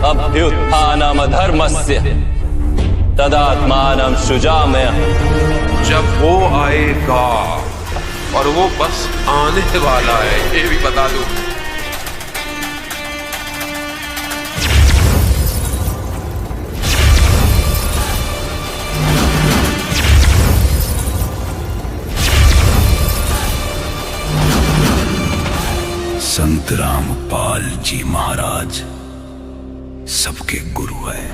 अभ्युत्थानम धर्मस्य तदात्मानं सृजाम्यहम्। जब वो आएगा, और वो बस आने वाला है, ये भी बता दूं। संत रामपाल जी महाराज सबके गुरु है।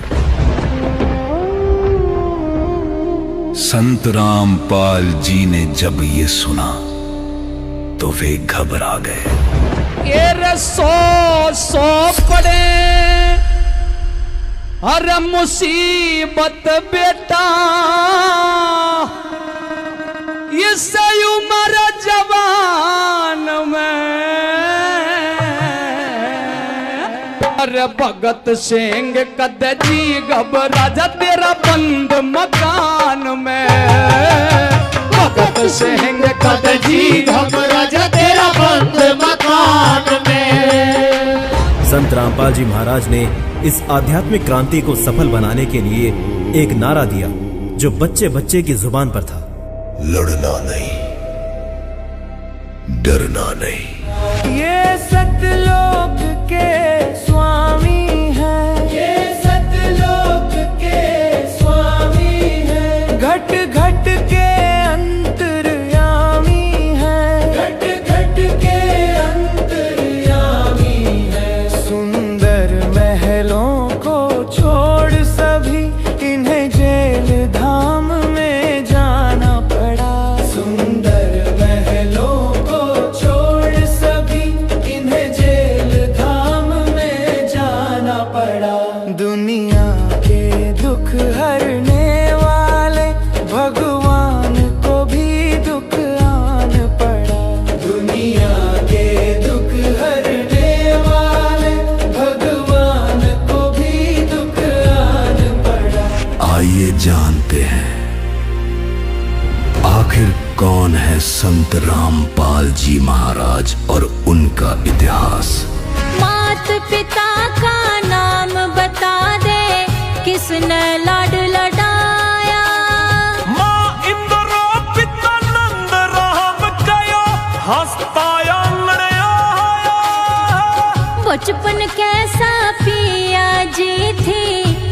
संत रामपाल जी ने जब ये सुना तो वे घबरा गए। ये सौ पड़े अरे मुसीबत बेटा, इस उम्र जवान में अरे भगत सिंह कद जी घबरा जा तेरा बंद मकान में। भगत सिंह कद जी घबरा जा तेरा बंद मकान में। संत रामपाल जी महाराज ने इस आध्यात्मिक क्रांति को सफल बनाने के लिए एक नारा दिया जो बच्चे बच्चे की जुबान पर था। लड़ना नहीं, डरना नहीं। ये सतलोक के स्वामी हैं, ये सतलोक के स्वामी हैं। घट घट के अंतर्यामी हैं, घट घट के अंतर्यामी हैं। सुंदर महलों को छोड़ सभी इन्हें जेल धाम में जाना पड़ा। सुंदर महलों को छोड़ सभी इन्हें जेल धाम में जाना पड़ा। दुनिया के दुख हरने वाले भगवान को भी दुख आन पड़ा। दुनिया के दुख हरने वाले भगवान को भी दुख आन पड़ा। आइए जानते हैं आखिर कौन है संत रामपाल जी महाराज और उनका इतिहास। मात पिता का नाम बता दे, किसने लाड लडाया। माँ इंद्रो पिता नंद राम कयो, हंसता आंगणे आया। बचपन कैसा पिया जी थी,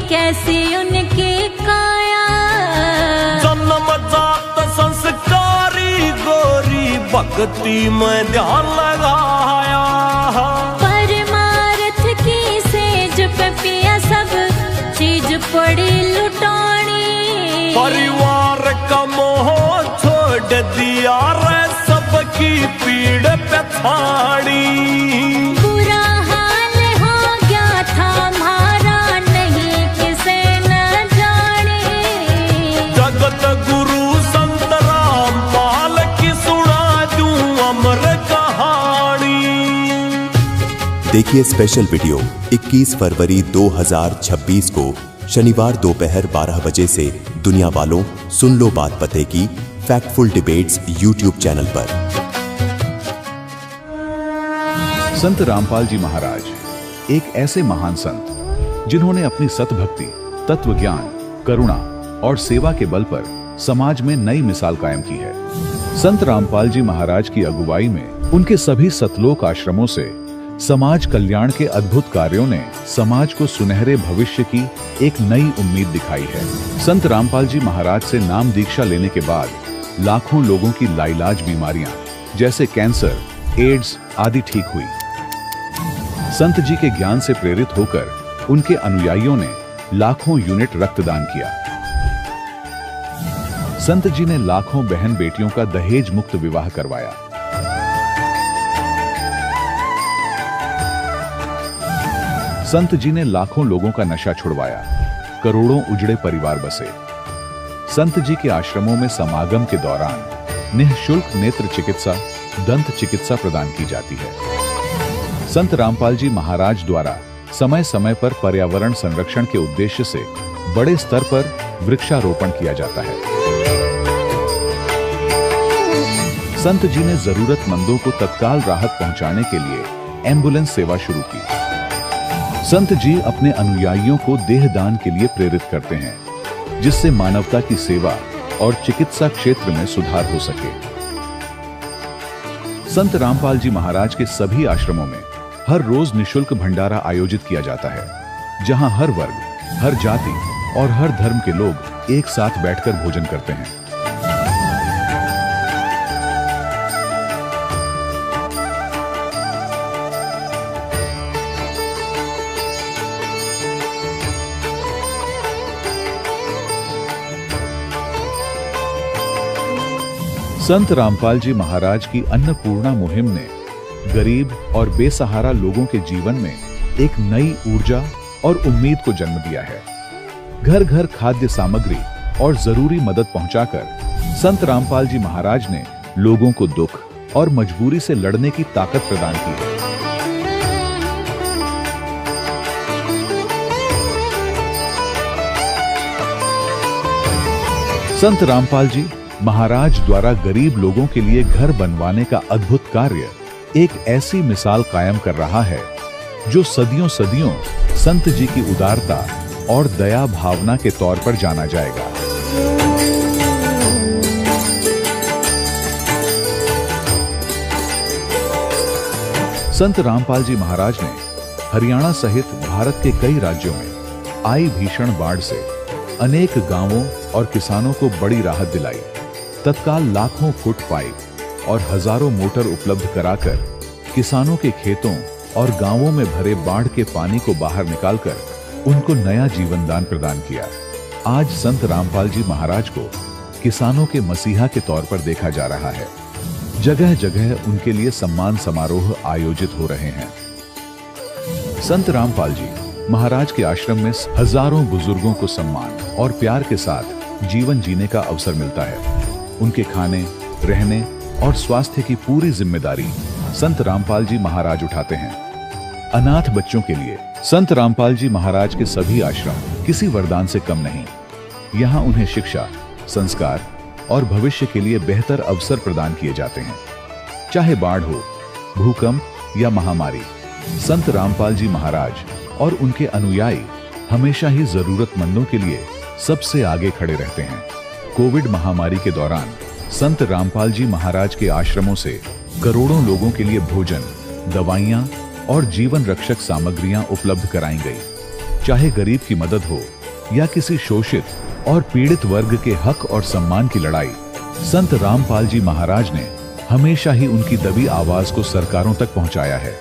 कैसी उनकी काया। जन्म जात संस्कारी गोरी, भक्ति में ध्यान लगाया। परमार्थ की सेज पे पिया सब चीज पड़ी लुटानी। परिवार का मोह छोड़ दिया रे, सबकी पीड़ पे छाड़ी। बुरा हाल हो गया था हमारा, नहीं किसे न जाने। जगत गुरु संत रामपाल की सुना दूं अमर कहानी। देखिए स्पेशल वीडियो 21 फरवरी 2026 को शनिवार दोपहर 12 बजे से दुनिया वालों सुन लो बात पते की फैक्टफुल डिबेट्स यूट्यूब चैनल पर। संत रामपाल जी महाराज एक ऐसे महान संत जिन्होंने अपनी सतभक्ति, तत्व ज्ञान, करुणा और सेवा के बल पर समाज में नई मिसाल कायम की है। संत रामपाल जी महाराज की अगुवाई में उनके सभी सतलोक आश्रमों से समाज कल्याण के अद्भुत कार्यों ने समाज को सुनहरे भविष्य की एक नई उम्मीद दिखाई है। संत रामपाल जी महाराज से नाम दीक्षा लेने के बाद लाखों लोगों की लाइलाज बीमारियां जैसे कैंसर, एड्स आदि ठीक हुई। संत जी के ज्ञान से प्रेरित होकर उनके अनुयायियों ने लाखों यूनिट रक्तदान किया। संत जी ने लाखों बहन बेटियों का दहेज मुक्त विवाह करवाया। संत जी ने लाखों लोगों का नशा छुड़वाया, करोड़ों उजड़े परिवार बसे। संत जी के आश्रमों में समागम के दौरान निःशुल्क नेत्र चिकित्सा, दंत चिकित्सा प्रदान की जाती है। संत रामपाल जी महाराज द्वारा समय समय पर पर्यावरण संरक्षण के उद्देश्य से बड़े स्तर पर वृक्षारोपण किया जाता है। संत जी ने जरूरतमंदों को तत्काल राहत पहुंचाने के लिए एम्बुलेंस सेवा शुरू की। संत जी अपने अनुयायियों को देहदान के लिए प्रेरित करते हैं, जिससे मानवता की सेवा और चिकित्सा क्षेत्र में सुधार हो सके। संत रामपाल जी महाराज के सभी आश्रमों में हर रोज निशुल्क भंडारा आयोजित किया जाता है, जहां हर वर्ग, हर जाति और हर धर्म के लोग एक साथ बैठकर भोजन करते हैं। संत रामपाल जी महाराज की अन्नपूर्णा मुहिम ने गरीब और बेसहारा लोगों के जीवन में एक नई ऊर्जा और उम्मीद को जन्म दिया है। घर घर खाद्य सामग्री और जरूरी मदद पहुंचाकर संत रामपाल जी महाराज ने लोगों को दुख और मजबूरी से लड़ने की ताकत प्रदान की है। संत रामपाल जी महाराज द्वारा गरीब लोगों के लिए घर बनवाने का अद्भुत कार्य एक ऐसी मिसाल कायम कर रहा है जो सदियों सदियों संत जी की उदारता और दया भावना के तौर पर जाना जाएगा। संत रामपाल जी महाराज ने हरियाणा सहित भारत के कई राज्यों में आई भीषण बाढ़ से अनेक गांवों और किसानों को बड़ी राहत दिलाई। तत्काल लाखों फुट पाइप और हजारों मोटर उपलब्ध कराकर किसानों के खेतों और गांवों में भरे बाढ़ के पानी को बाहर निकालकर उनको नया जीवन दान प्रदान किया। आज संत रामपाल जी महाराज को किसानों के मसीहा के तौर पर देखा जा रहा है। जगह जगह उनके लिए सम्मान समारोह आयोजित हो रहे हैं। संत रामपाल जी महाराज के आश्रम में हजारों बुजुर्गों को सम्मान और प्यार के साथ जीवन जीने का अवसर मिलता है। उनके खाने, रहने और स्वास्थ्य की पूरी जिम्मेदारी संत रामपाल जी महाराज उठाते हैं। अनाथ बच्चों के लिए संत रामपाल जी महाराज के सभी आश्रम किसी वरदान से कम नहीं। यहाँ उन्हें शिक्षा, संस्कार और भविष्य के लिए बेहतर अवसर प्रदान किए जाते हैं। चाहे बाढ़ हो, भूकंप या महामारी, संत रामपाल जी महाराज और उनके अनुयायी हमेशा ही जरूरतमंदों के लिए सबसे आगे खड़े रहते हैं। कोविड महामारी के दौरान संत रामपाल जी महाराज के आश्रमों से करोड़ों लोगों के लिए भोजन, दवाइयां और जीवन रक्षक सामग्रियां उपलब्ध कराई गई। चाहे गरीब की मदद हो या किसी शोषित और पीड़ित वर्ग के हक और सम्मान की लड़ाई, संत रामपाल जी महाराज ने हमेशा ही उनकी दबी आवाज को सरकारों तक पहुंचाया है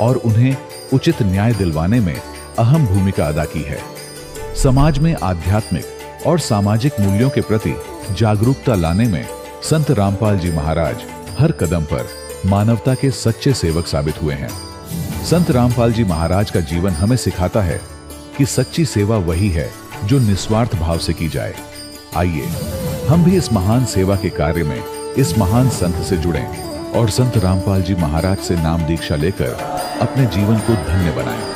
और उन्हें उचित न्याय दिलवाने में अहम भूमिका अदा की है। समाज में आध्यात्मिक और सामाजिक मूल्यों के प्रति जागरूकता लाने में संत रामपाल जी महाराज हर कदम पर मानवता के सच्चे सेवक साबित हुए हैं। संत रामपाल जी महाराज का जीवन हमें सिखाता है कि सच्ची सेवा वही है जो निस्वार्थ भाव से की जाए। आइए हम भी इस महान सेवा के कार्य में इस महान संत से जुड़ें और संत रामपाल जी महाराज से नाम दीक्षा लेकर अपने जीवन को धन्य बनाएं।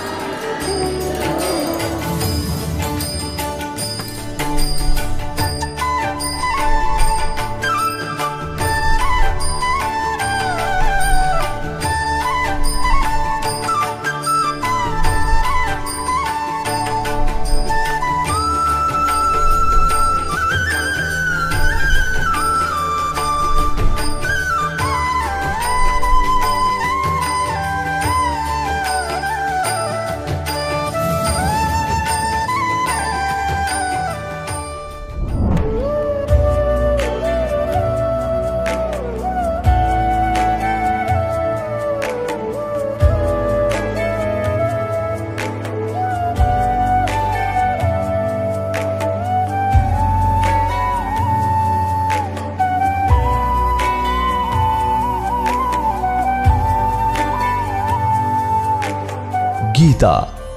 गीता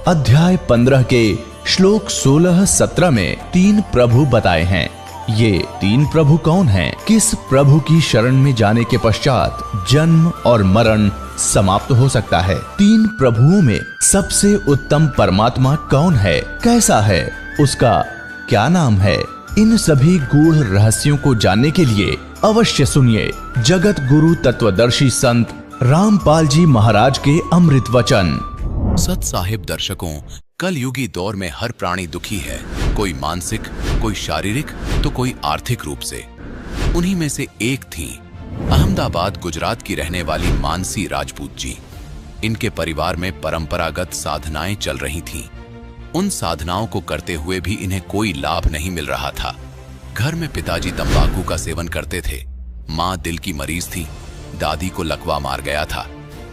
अध्याय 15 के श्लोक 16-17 में 3 प्रभु बताए हैं। ये 3 प्रभु कौन हैं? किस प्रभु की शरण में जाने के पश्चात जन्म और मरण समाप्त हो सकता है? 3 प्रभुओं में सबसे उत्तम परमात्मा कौन है? कैसा है? उसका क्या नाम है? इन सभी गूढ़ रहस्यों को जानने के लिए अवश्य सुनिए जगत गुरु तत्वदर्शी संत रामपाल जी महाराज के अमृत वचन। सत साहिब दर्शकों, कलयुगी दौर में हर प्राणी दुखी है, कोई मानसिक, कोई शारीरिक तो कोई आर्थिक रूप से। उन्हीं में से एक थी अहमदाबाद गुजरात की रहने वाली मानसी राजपूत जी। इनके परिवार में परंपरागत साधनाएं चल रही थीं। उन साधनाओं को करते हुए भी इन्हें कोई लाभ नहीं मिल रहा था। घर में पिताजी तंबाकू का सेवन करते थे, माँ दिल की मरीज थी, दादी को लकवा मार गया था।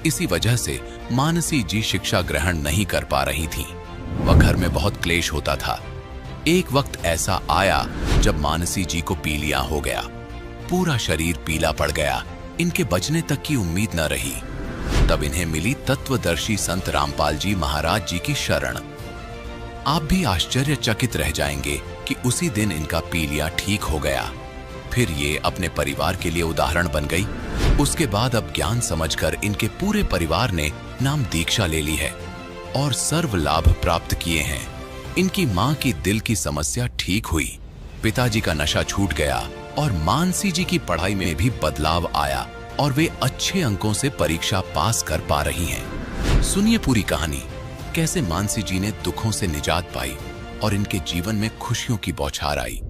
इसी वजह से मानसी जी शिक्षा ग्रहण नहीं कर पा रही थी व घर में बहुत क्लेश होता था। एक वक्त ऐसा आया जब मानसी जी को पीलिया हो गया, पूरा शरीर पीला पड़ गया, इनके बचने तक की उम्मीद न रही। तब इन्हें मिली तत्वदर्शी संत रामपाल जी महाराज जी की शरण। आप भी आश्चर्यचकित रह जाएंगे कि उसी दिन इनका पीलिया ठीक हो गया। फिर ये अपने परिवार के लिए उदाहरण बन गई। उसके बाद अब ज्ञान समझकर इनके पूरे परिवार ने नाम दीक्षा ले ली है और सर्व लाभ प्राप्त किए हैं। इनकी मां की दिल की समस्या ठीक हुई, पिताजी का नशा छूट गया और मानसी जी की पढ़ाई में भी बदलाव आया और वे अच्छे अंकों से परीक्षा पास कर पा रही हैं। सुनिए पूरी कहानी, कैसे मानसी जी ने दुखों से निजात पाई और इनके जीवन में खुशियों की बौछार आई।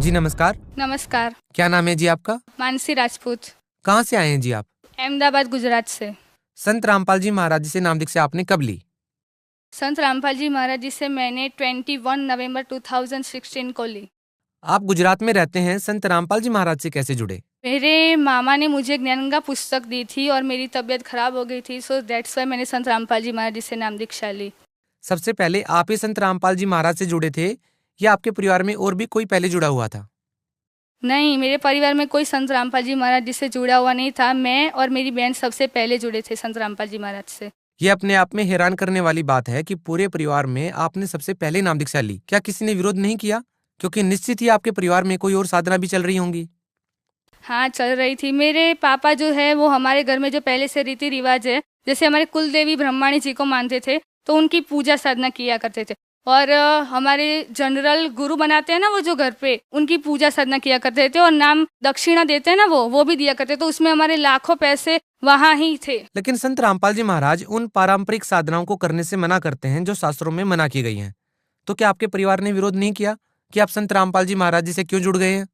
जी नमस्कार। नमस्कार। क्या नाम है जी आपका? मानसी राजपूत। कहाँ से आए हैं जी आप? अहमदाबाद गुजरात से। संत रामपाल जी महाराज जी से नाम दीक्षा आपने कब ली? संत रामपाल जी महाराज जी से मैंने 21 नवंबर 2016 को ली। आप गुजरात में रहते हैं, संत रामपाल जी महाराज से कैसे जुड़े? मेरे मामा ने मुझे ज्ञानगंगा पुस्तक दी थी और मेरी तबीयत खराब हो गई थी, सो दैट्स वाई मैंने संत रामपाल जी महाराज जी से नाम दीक्षा ली। सबसे पहले आप ही संत रामपाल जी महाराज से जुड़े थे या आपके परिवार में और भी कोई पहले जुड़ा हुआ था? नहीं, मेरे परिवार में कोई संत रामपाल जी महाराज जी से जुड़ा हुआ नहीं था। मैं और मेरी बहन सबसे पहले जुड़े थे संत रामपाल जी महाराज से। ये अपने आप में हैरान करने वाली बात है कि पूरे परिवार में आपने सबसे पहले नाम दीक्षा ली। क्या किसी ने विरोध नहीं किया? क्योंकि निश्चित ही आपके परिवार में कोई और साधना भी चल रही होंगी। हाँ, चल रही थी। मेरे पापा जो है वो हमारे घर में जो पहले से रीति रिवाज है, जैसे हमारे कुल देवी ब्रह्माणी जी को मानते थे तो उनकी पूजा साधना किया करते थे। और हमारे जनरल गुरु बनाते हैं ना वो जो घर पे, उनकी पूजा साधना किया करते थे और नाम दक्षिणा देते हैं ना वो भी दिया करते। तो उसमें हमारे लाखों पैसे वहाँ ही थे। लेकिन संत रामपाल जी महाराज उन पारंपरिक साधनाओं को करने से मना करते हैं जो शास्त्रों में मना की गई हैं। तो क्या आपके परिवार ने विरोध नहीं किया कि आप संत रामपाल जी महाराज जी से क्यों जुड़ गए हैं?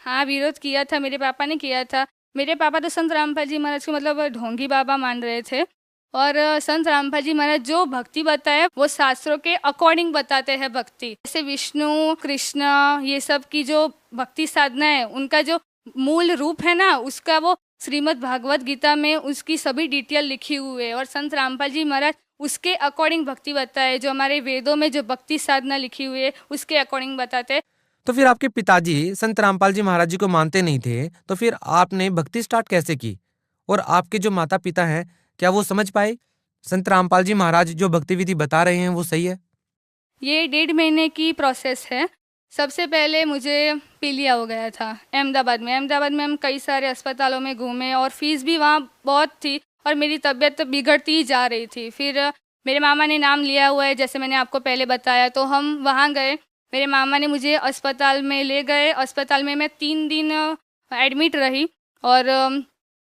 हाँ, विरोध किया था, मेरे पापा ने किया था। मेरे पापा तो संत रामपाल जी महाराज को मतलब ढोंगी बाबा मान रहे थे और संत रामपाल जी महाराज जो भक्ति बताए वो शास्त्रों के अकॉर्डिंग बताते हैं भक्ति। जैसे विष्णु कृष्ण ये सब की जो भक्ति साधना है, उनका जो मूल रूप है ना, उसका वो श्रीमद् भागवत गीता में उसकी सभी डिटेल लिखी हुई है और संत रामपाल जी महाराज उसके अकॉर्डिंग भक्ति बताए। जो हमारे वेदों में जो भक्ति साधना लिखी हुई है उसके अकॉर्डिंग बताते हैं। तो फिर आपके पिताजी संत रामपाल जी महाराज जी को मानते नहीं थे, तो फिर आपने भक्ति स्टार्ट कैसे की? और आपके जो माता पिता हैं क्या वो समझ पाए संत रामपाल जी महाराज जो भक्ति विधि बता रहे हैं वो सही है? ये 1.5 महीने की प्रोसेस है। सबसे पहले मुझे पीलिया हो गया था अहमदाबाद में। हम कई सारे अस्पतालों में घूमे और फीस भी वहाँ बहुत थी और मेरी तबीयत बिगड़ती ही जा रही थी। फिर मेरे मामा ने नाम लिया हुआ है, जैसे मैंने आपको पहले बताया, तो हम वहाँ गए। मेरे मामा ने मुझे अस्पताल में ले गए। अस्पताल में मैं 3 दिन एडमिट रही और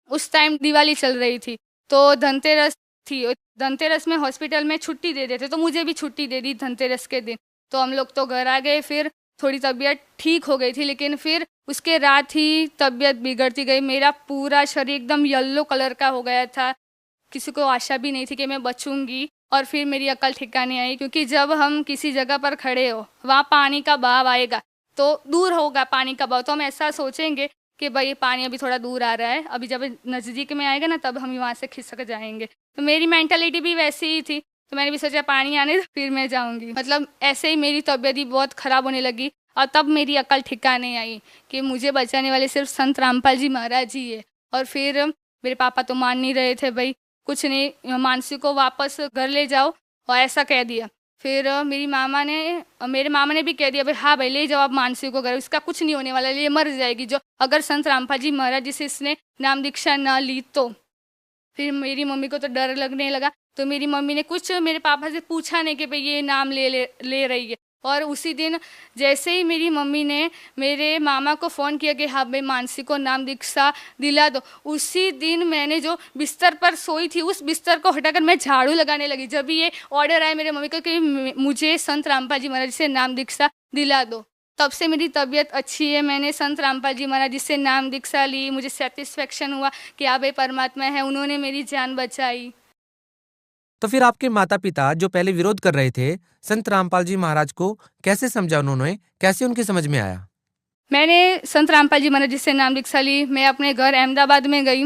उस टाइम दिवाली चल रही थी तो धनतेरस थी। धनतेरस में हॉस्पिटल में छुट्टी दे देते तो मुझे भी छुट्टी दे दी धनतेरस के दिन। तो हम लोग तो घर आ गए। फिर थोड़ी तबीयत ठीक हो गई थी, लेकिन फिर उसके रात ही तबीयत बिगड़ती गई। मेरा पूरा शरीर एकदम येलो कलर का हो गया था। किसी को आशा भी नहीं थी कि मैं बचूंगी। और फिर मेरी अकल ठिकाने आई, क्योंकि जब हम किसी जगह पर खड़े हो वहाँ पानी का बहाव आएगा तो दूर होगा पानी का बहाव, तो हम ऐसा सोचेंगे कि भाई पानी अभी थोड़ा दूर आ रहा है, अभी जब नज़दीक में आएगा ना तब हम वहाँ से खिसक जाएंगे। तो मेरी मेंटालिटी भी वैसी ही थी, तो मैंने भी सोचा पानी आने फिर मैं जाऊँगी। मतलब ऐसे ही मेरी तबीयत ही बहुत ख़राब होने लगी और तब मेरी अकल ठिकाने आई कि मुझे बचाने वाले सिर्फ संत रामपाल जी महाराज ही है। और फिर मेरे पापा तो मान नहीं रहे थे, भाई कुछ नहीं, मानसी को वापस घर ले जाओ, और ऐसा कह दिया। फिर मेरे मामा ने भी कह दिया भाई हाँ भाई ले जाओ आप मानसी को घर, इसका कुछ नहीं होने वाला, ये मर जाएगी जो अगर संत रामपाल जी महाराज जी से इसने नाम दीक्षा न ली तो। फिर मेरी मम्मी को तो डर लगने लगा, तो मेरी मम्मी ने कुछ मेरे पापा से पूछा नहीं कि भाई ये नाम ले रही है। और उसी दिन जैसे ही मेरी मम्मी ने मेरे मामा को फ़ोन किया कि हाँ भाई मानसी को नाम दीक्षा दिला दो, उसी दिन मैंने जो बिस्तर पर सोई थी उस बिस्तर को हटाकर मैं झाड़ू लगाने लगी। जब भी ये ऑर्डर आया मेरे मम्मी को कि मुझे संत रामपाल जी महाराज से नाम दीक्षा दिला दो, तब से मेरी तबीयत अच्छी है। मैंने संत रामपाल जी महाराज जी से नाम दीक्षा ली, मुझे सेटिस्फेक्शन हुआ कि हाँ भाई परमात्मा है, उन्होंने मेरी जान बचाई। तो फिर आपके माता पिता जो पहले विरोध कर रहे थे संत रामपाल जी महाराज को कैसे समझा उन्होंने, कैसे उनकी समझ में आया? मैंने संत रामपाल जी महाराज जी से नाम दीक्षा ली। मैं अपने घर अहमदाबाद में गई।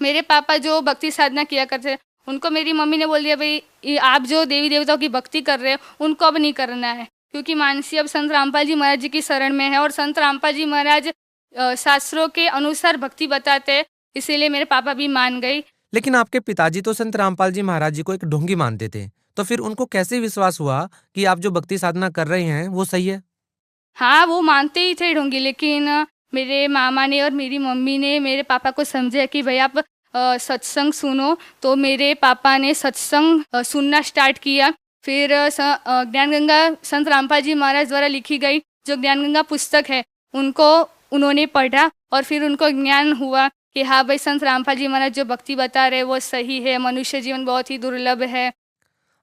मेरे पापा जो भक्ति साधना किया करते उनको मेरी मम्मी ने बोल दिया भाई आप जो देवी देवताओं की भक्ति कर रहे हो उनको अब नहीं करना है, क्योंकि मानसी अब संत रामपाल जी महाराज जी की शरण में है और संत रामपाल जी महाराज शास्त्रों के अनुसार भक्ति बताते हैं, इसीलिए मेरे पापा भी मान गई। लेकिन आपके पिताजी तो संत रामपाल जी महाराज जी को एक ढोंगी मानते थे, तो फिर उनको कैसे विश्वास हुआ कि आप जो भक्ति साधना कर रहे हैं वो सही है? हाँ, वो मानते ही थे ढोंगी, लेकिन मेरे मामा ने और मेरी मम्मी ने मेरे पापा को समझाया कि भाई आप सत्संग सुनो। तो मेरे पापा ने सत्संग सुनना स्टार्ट किया। फिर ज्ञान गंगा संत रामपाल जी महाराज द्वारा लिखी गई जो ज्ञान गंगा पुस्तक है उनको उन्होंने पढ़ा और फिर उनको ज्ञान हुआ कि हाँ भाई संत रामपाल जी महाराज जो भक्ति बता रहे वो सही है, मनुष्य जीवन बहुत ही दुर्लभ है।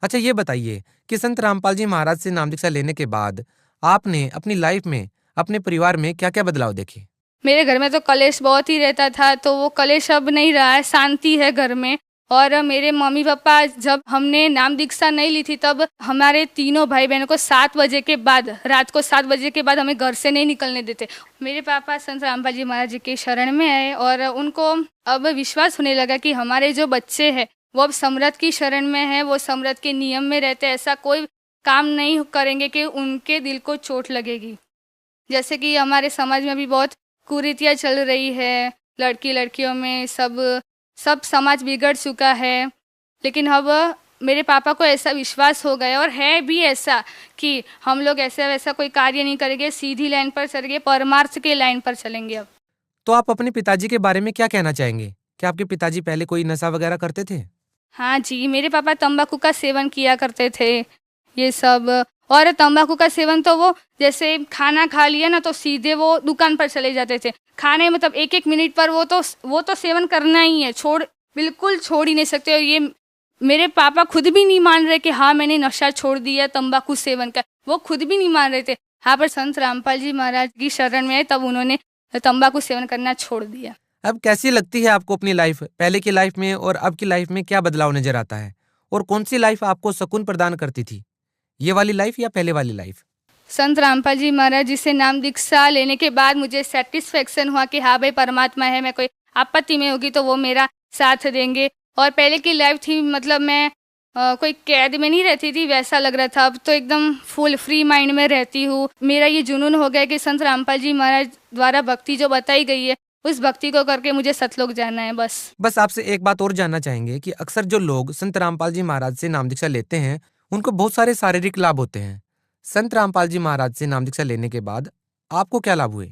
अच्छा, ये बताइए कि संत रामपाल जी महाराज से नाम दीक्षा लेने के बाद आपने अपनी लाइफ में, अपने परिवार में क्या क्या बदलाव देखे? मेरे घर में तो कलेश बहुत ही रहता था, तो वो कलेश अब नहीं रहा है, शांति है घर में। और मेरे मम्मी पापा जब हमने नाम दीक्षा नहीं ली थी तब हमारे तीनों भाई बहनों को 7 बजे के बाद, रात को 7 बजे के बाद हमें घर से नहीं निकलने देते। मेरे पापा संत रामपाल जी महाराज जी के शरण में आए और उनको अब विश्वास होने लगा कि हमारे जो बच्चे हैं वो अब समृद्ध की शरण में है, वो समृद्ध के नियम में रहते, ऐसा कोई काम नहीं करेंगे कि उनके दिल को चोट लगेगी। जैसे कि हमारे समाज में भी बहुत कुरीतियाँ चल रही है, लड़की लड़कियों में सब समाज बिगड़ चुका है। लेकिन अब मेरे पापा को ऐसा विश्वास हो गया और है भी ऐसा कि हम लोग ऐसा वैसा कोई कार्य नहीं करेंगे, सीधी लाइन पर चलेंगे, परमार्थ के लाइन पर चलेंगे। अब तो आप अपने पिताजी के बारे में क्या कहना चाहेंगे? क्या आपके पिताजी पहले कोई नशा वगैरह करते थे? हाँ जी, मेरे पापा तंबाकू का सेवन किया करते थे ये सब। और तंबाकू का सेवन तो वो जैसे खाना खा लिया ना तो सीधे वो दुकान पर चले जाते थे। खाने मतलब 1-1 मिनट पर वो तो सेवन करना ही है, बिल्कुल छोड़ ही नहीं सकते। और ये मेरे पापा खुद भी नहीं मान रहे कि हाँ मैंने नशा छोड़ दिया तंबाकू सेवन का, वो खुद भी नहीं मान रहे थे। हाँ, पर संत रामपाल जी महाराज की शरण में आए तब उन्होंने तंबाकू सेवन करना छोड़ दिया। अब कैसी लगती है आपको अपनी लाइफ? पहले की लाइफ में और अब की लाइफ में क्या बदलाव नजर आता है? और कौन सी लाइफ आपको सुकून प्रदान करती थी, ये वाली लाइफ या पहले वाली लाइफ? संत रामपाल जी महाराज जी से नाम दीक्षा लेने के बाद मुझे सेटिस्फेक्शन हुआ कि हाँ भाई परमात्मा है, मैं कोई आपत्ति में होगी तो वो मेरा साथ देंगे। और पहले की लाइफ थी मतलब मैं कोई कैद में नहीं रहती थी, वैसा लग रहा था। अब तो एकदम फुल फ्री माइंड में रहती हूँ। मेरा ये जुनून हो गया कि संत रामपाल जी महाराज द्वारा भक्ति जो बताई गई है उस भक्ति को करके मुझे सतलोक जाना है। बस आपसे एक बात और जानना चाहेंगे कि अक्सर जो लोग संत रामपाल जी महाराज से नाम दीक्षा लेते हैं उनको बहुत सारे शारीरिक लाभ होते हैं। संत रामपाल जी महाराज से नाम दीक्षा लेने के बाद आपको क्या लाभ हुए?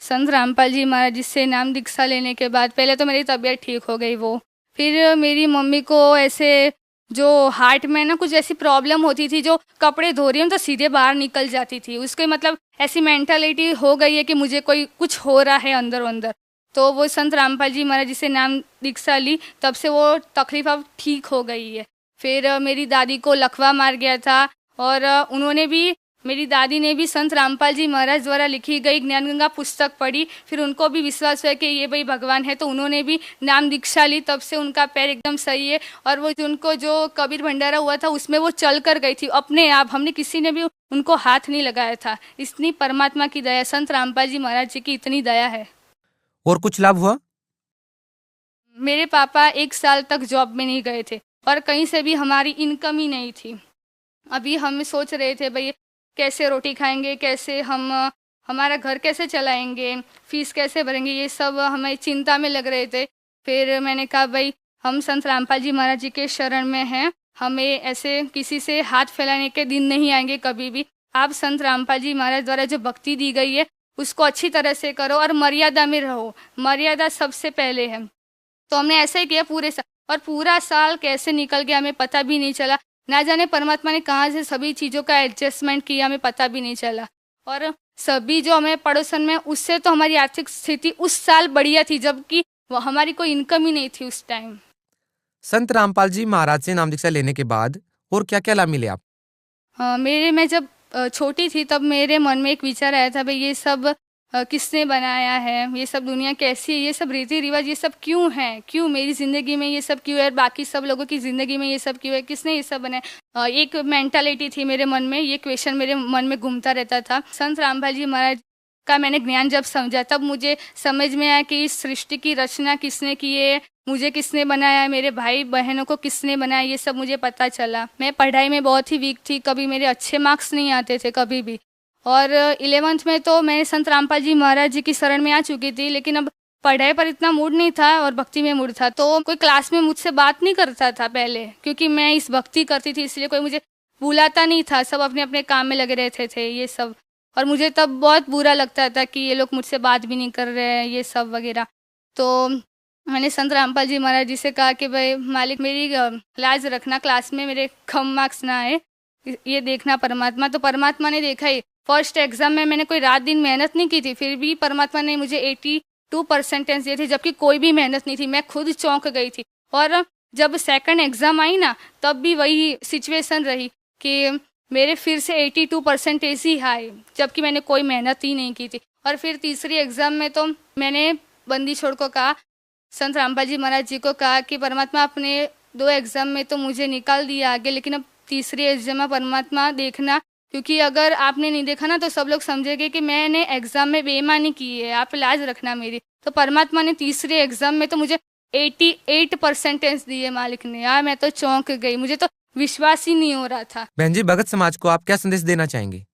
संत रामपाल जी महाराज जी से नाम दीक्षा लेने के बाद पहले तो मेरी तबीयत ठीक हो गई। वो फिर मेरी मम्मी को ऐसे जो हार्ट में ना कुछ ऐसी प्रॉब्लम होती थी, जो कपड़े धो रही हूँ तो सीधे बाहर निकल जाती थी। उसके मतलब ऐसी मेंटालिटी हो गई है कि मुझे कोई कुछ हो रहा है अंदर अंदर। तो वो संत रामपाल जी महाराज जी से नाम दीक्षा ली तब से वो तकलीफ अब ठीक हो गई है। फिर मेरी दादी को लकवा मार गया था और मेरी दादी ने भी संत रामपाल जी महाराज द्वारा लिखी गई ज्ञान गंगा पुस्तक पढ़ी। फिर उनको भी विश्वास हुआ कि ये भाई भगवान है, तो उन्होंने भी नाम दीक्षा ली। तब से उनका पैर एकदम सही है और वो उनको जो कबीर भंडारा हुआ था उसमें वो चल कर गई थी अपने आप, हमने किसी ने भी उनको हाथ नहीं लगाया था। इतनी परमात्मा की दया, संत रामपाल जी महाराज जी की इतनी दया है। और कुछ लाभ हुआ? मेरे पापा 1 साल तक जॉब में नहीं गए थे और कहीं से भी हमारी इनकम ही नहीं थी। अभी हम सोच रहे थे भाई कैसे रोटी खाएंगे, कैसे हमारा घर कैसे चलाएंगे, फीस कैसे भरेंगे, ये सब हमें चिंता में लग रहे थे। फिर मैंने कहा भाई हम संत रामपाल जी महाराज जी के शरण में हैं, हमें ऐसे किसी से हाथ फैलाने के दिन नहीं आएंगे कभी भी। आप संत रामपाल जी महाराज द्वारा जो भक्ति दी गई है उसको अच्छी तरह से करो और मर्यादा में रहो, मर्यादा सबसे पहले है। तो हमने ऐसा ही किया पूरे साल, और पूरा साल कैसे निकल गया हमें पता भी नहीं चला। ना जाने परमात्मा ने कहाँ से सभी चीज़ों का एडजस्टमेंट किया, हमें पता भी नहीं चला। और सभी जो हमें पड़ोसन में, उससे तो हमारी आर्थिक स्थिति उस साल बढ़िया थी, जबकि हमारी कोई इनकम ही नहीं थी उस टाइम। संत रामपाल जी महाराज से नाम दीक्षा लेने के बाद और क्या क्या लाभ मिले आप? मैं जब छोटी थी तब मेरे मन में एक विचार आया था, भाई ये सब किसने बनाया है, ये सब दुनिया कैसी है, ये सब रीति रिवाज ये सब क्यों है, क्यों मेरी ज़िंदगी में ये सब क्यों है और बाकी सब लोगों की ज़िंदगी में ये सब क्यों है, किसने ये सब बनाया। एक मेंटालिटी थी मेरे मन में, ये क्वेश्चन मेरे मन में घूमता रहता था। संत रामपाल जी महाराज का मैंने ज्ञान जब समझा, तब मुझे समझ में आया कि इस सृष्टि की रचना किसने की है, मुझे किसने बनाया, मेरे भाई बहनों को किसने बनाया, ये सब मुझे पता चला। मैं पढ़ाई में बहुत ही वीक थी, कभी मेरे अच्छे मार्क्स नहीं आते थे कभी भी। और 11th में तो मैं संत रामपाल जी महाराज जी की शरण में आ चुकी थी, लेकिन अब पढ़ाई पर इतना मूड नहीं था और भक्ति में मूड था, तो कोई क्लास में मुझसे बात नहीं करता था पहले, क्योंकि मैं इस भक्ति करती थी, इसलिए कोई मुझे बुलाता नहीं था, सब अपने अपने काम में लगे रहते थे ये सब। और मुझे तब बहुत बुरा लगता था कि ये लोग मुझसे बात भी नहीं कर रहे हैं ये सब वगैरह। तो मैंने संत रामपाल जी महाराज जी से कहा कि भाई मालिक मेरी लाज रखना, क्लास में मेरे कम मार्क्स ना आए, ये देखना परमात्मा। तो परमात्मा ने देखा ही। फर्स्ट एग्जाम में मैंने कोई रात दिन मेहनत नहीं की थी, फिर भी परमात्मा ने मुझे 82% दिए थे, जबकि कोई भी मेहनत नहीं थी, मैं खुद चौंक गई थी। और जब सेकंड एग्जाम आई ना, तब भी वही सिचुएशन रही कि मेरे फिर से 82% ही आए, जबकि मैंने कोई मेहनत ही नहीं की थी। और फिर तीसरी एग्जाम में तो मैंने बंदी छोड़ को कहा, संत रामपाल जी महाराज जी को कहा कि परमात्मा अपने 2 एग्जाम में तो मुझे निकाल दिया आगे, लेकिन अब तीसरी एग्जाम में परमात्मा देखना, क्योंकि अगर आपने नहीं देखा ना तो सब लोग समझेंगे कि मैंने एग्जाम में बेईमानी की है, आप लाज रखना मेरी। तो परमात्मा ने तीसरे एग्जाम में तो मुझे 88% दिए मालिक ने। यार मैं तो चौंक गई, मुझे तो विश्वास ही नहीं हो रहा था। बहन जी, भगत समाज को आप क्या संदेश देना चाहेंगे?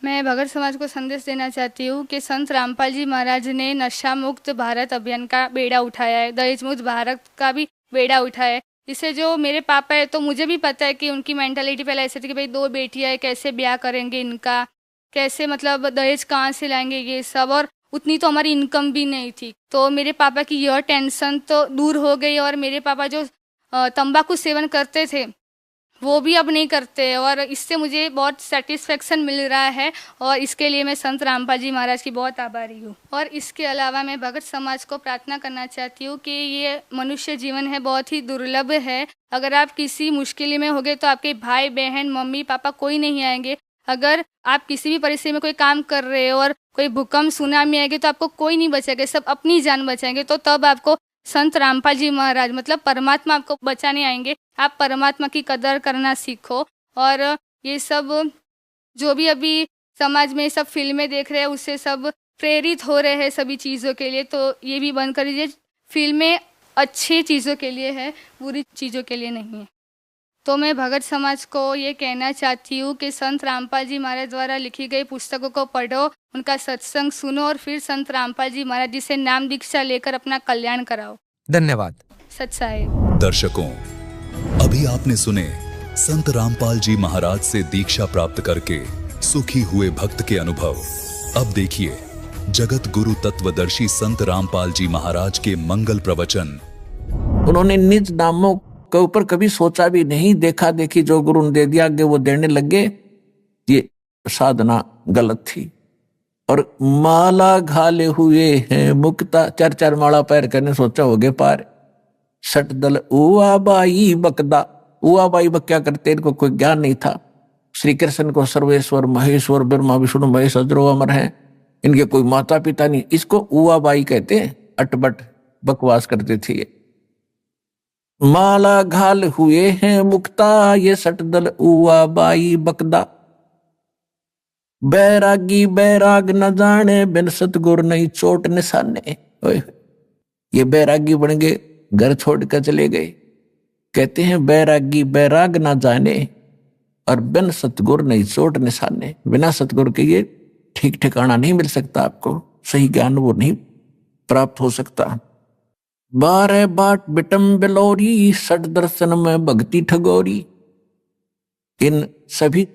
मैं भगत समाज को संदेश देना चाहती हूँ कि संत रामपाल जी महाराज ने नशा मुक्त भारत अभियान का बेड़ा उठाया है, दहेज मुक्त भारत का भी बेड़ा उठाया है। इससे जो मेरे पापा है, तो मुझे भी पता है कि उनकी मेंटालिटी पहले ऐसे थी कि भाई 2 बेटियां है, कैसे ब्याह करेंगे इनका, कैसे मतलब दहेज कहाँ से लाएंगे ये सब, और उतनी तो हमारी इनकम भी नहीं थी। तो मेरे पापा की यह टेंशन तो दूर हो गई, और मेरे पापा जो तंबाकू सेवन करते थे वो भी अब नहीं करते, और इससे मुझे बहुत सेटिस्फेक्शन मिल रहा है, और इसके लिए मैं संत रामपाल जी महाराज की बहुत आभारी हूँ। और इसके अलावा मैं भगत समाज को प्रार्थना करना चाहती हूँ कि ये मनुष्य जीवन है, बहुत ही दुर्लभ है। अगर आप किसी मुश्किल में होगे तो आपके भाई बहन मम्मी पापा कोई नहीं आएंगे। अगर आप किसी भी परिस्थिति में कोई काम कर रहे हो और कोई भूकंप सुनामी आएगी तो आपको कोई नहीं बचेगा, सब अपनी जान बचाएंगे। तो तब आपको संत रामपाल जी महाराज मतलब परमात्मा आपको बचाने आएंगे। आप परमात्मा की कदर करना सीखो। और ये सब जो भी अभी समाज में सब फिल्में देख रहे हैं उससे सब प्रेरित हो रहे हैं सभी चीज़ों के लिए, तो ये भी बंद कर दीजिए। फिल्में अच्छी चीज़ों के लिए है, बुरी चीज़ों के लिए नहीं है। तो मैं भगत समाज को ये कहना चाहती हूँ कि संत रामपाल जी महाराज द्वारा लिखी गई पुस्तकों को पढ़ो, उनका सत्संग सुनो और फिर संत रामपाल जी महाराज जी से नाम दीक्षा लेकर अपना कल्याण कराओ। धन्यवाद। सत साहिब। दर्शकों, अभी आपने सुने संत रामपाल जी महाराज से दीक्षा प्राप्त करके सुखी हुए भक्त के अनुभव। अब देखिए जगत गुरु तत्वदर्शी संत रामपाल जी महाराज के मंगल प्रवचन। उन्होंने निज नामों के ऊपर कभी सोचा भी नहीं, देखा देखी जो गुरु ने दे दिया आगे वो देने लगे। ये साधना गलत थी। और माला घाले हुए हैं मुक्ता, 4 माला पैर करने सोचा हो गए पार। सट दल उआ बाई बकदा, उआ बाई बक क्या करते, इनको कोई ज्ञान नहीं था। श्री कृष्ण को सर्वेश्वर महेश्वर ब्रह्मा विष्णु महेश अजरो अमर है, इनके कोई माता पिता नहीं, इसको उआ बाई कहते। अटबट बकवास करते थे। माला घाल हुए हैं मुक्ता, ये सट दल उआ बाई बकदा। बैरागी बैराग न जाने, बिन सतगुर नहीं चोट निशाने। ये बैरागी बन गए, घर छोड़ कर चले गए। कहते हैं बैरागी बैराग ना जाने और बिन सतगुर नहीं चोट निशाने। बिना सतगुर के ये ठीक ठिकाना नहीं मिल सकता, आपको सही ज्ञान वो नहीं प्राप्त हो सकता। 12 बाट बिटम बिलोरी, 60 दर्शन में भक्ति ठगोरी। इन सभी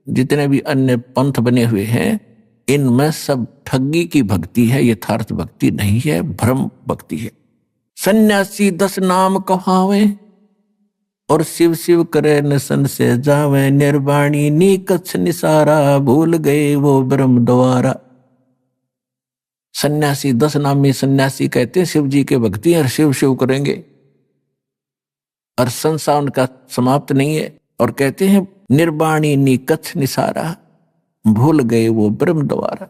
जितने भी अन्य पंथ बने हुए हैं इनमें सब ठगी की भक्ति है, यथार्थ भक्ति नहीं है, भ्रम भक्ति है। सन्यासी 10 नाम कहावे और शिव शिव करे नसन से जावे, निर्वाणी नी कच्छ निसारा, भूल गए वो ब्रह्म द्वारा। सन्यासी 10 नामी सन्यासी कहते हैं शिव जी के भक्ति और शिव शिव करेंगे और संसार उनका समाप्त नहीं है, और कहते हैं निर्वाणी नी कच्छ निसारा, भूल गए वो ब्रह्म द्वारा।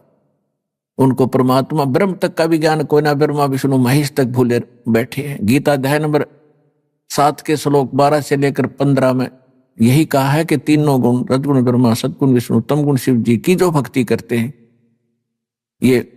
उनको परमात्मा ब्रह्म तक का भी ज्ञान कोई ना, ब्रह्मा विष्णु महेश तक भूले बैठे हैं। गीता अध्याय नंबर 7 के श्लोक 12 से लेकर 15 में यही कहा है कि तीनों गुण रजगुण ब्रह्मा, सद्गुण विष्णु, तमगुण शिव जी की जो भक्ति करते हैं, ये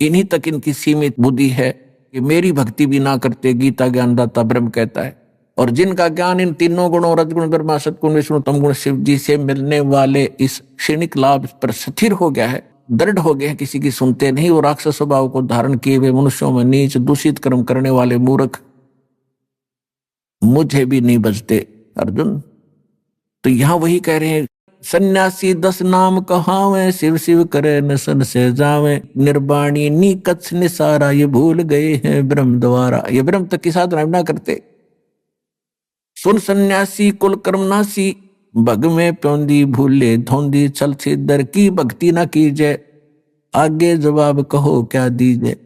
इन्हीं तक इनकी सीमित बुद्धि है कि मेरी भक्ति भी ना करते गीता ज्ञानदाता ब्रह्म कहता है। और जिनका ज्ञान इन तीनों गुणों रजगुण ब्रह्मा, सद्गुण विष्णु, तमगुण शिव जी से मिलने वाले इस क्षणिक लाभ पर स्थिर हो गया है, दृढ़ हो गए हैं, किसी की सुनते नहीं, वो राक्षस स्वभाव को धारण किए हुए मनुष्यों में नीच दूषित कर्म करने वाले मूर्ख मुझे भी नहीं बचते अर्जुन। तो यहां वही कह रहे हैं, सन्यासी 10 नाम कहावे, शिव शिव करे नसन से जावे, निर्वाणी नी कच्छ निसारा, ये भूल गए हैं ब्रह्म द्वारा। ये ब्रह्म तक की साधना ना करते। सुन सन्यासी कुल कर्मनासी, भग में प्योंदी भूले धोंदी, छल छिद्र की भक्ति न कीजे, आगे जवाब कहो क्या दीजे।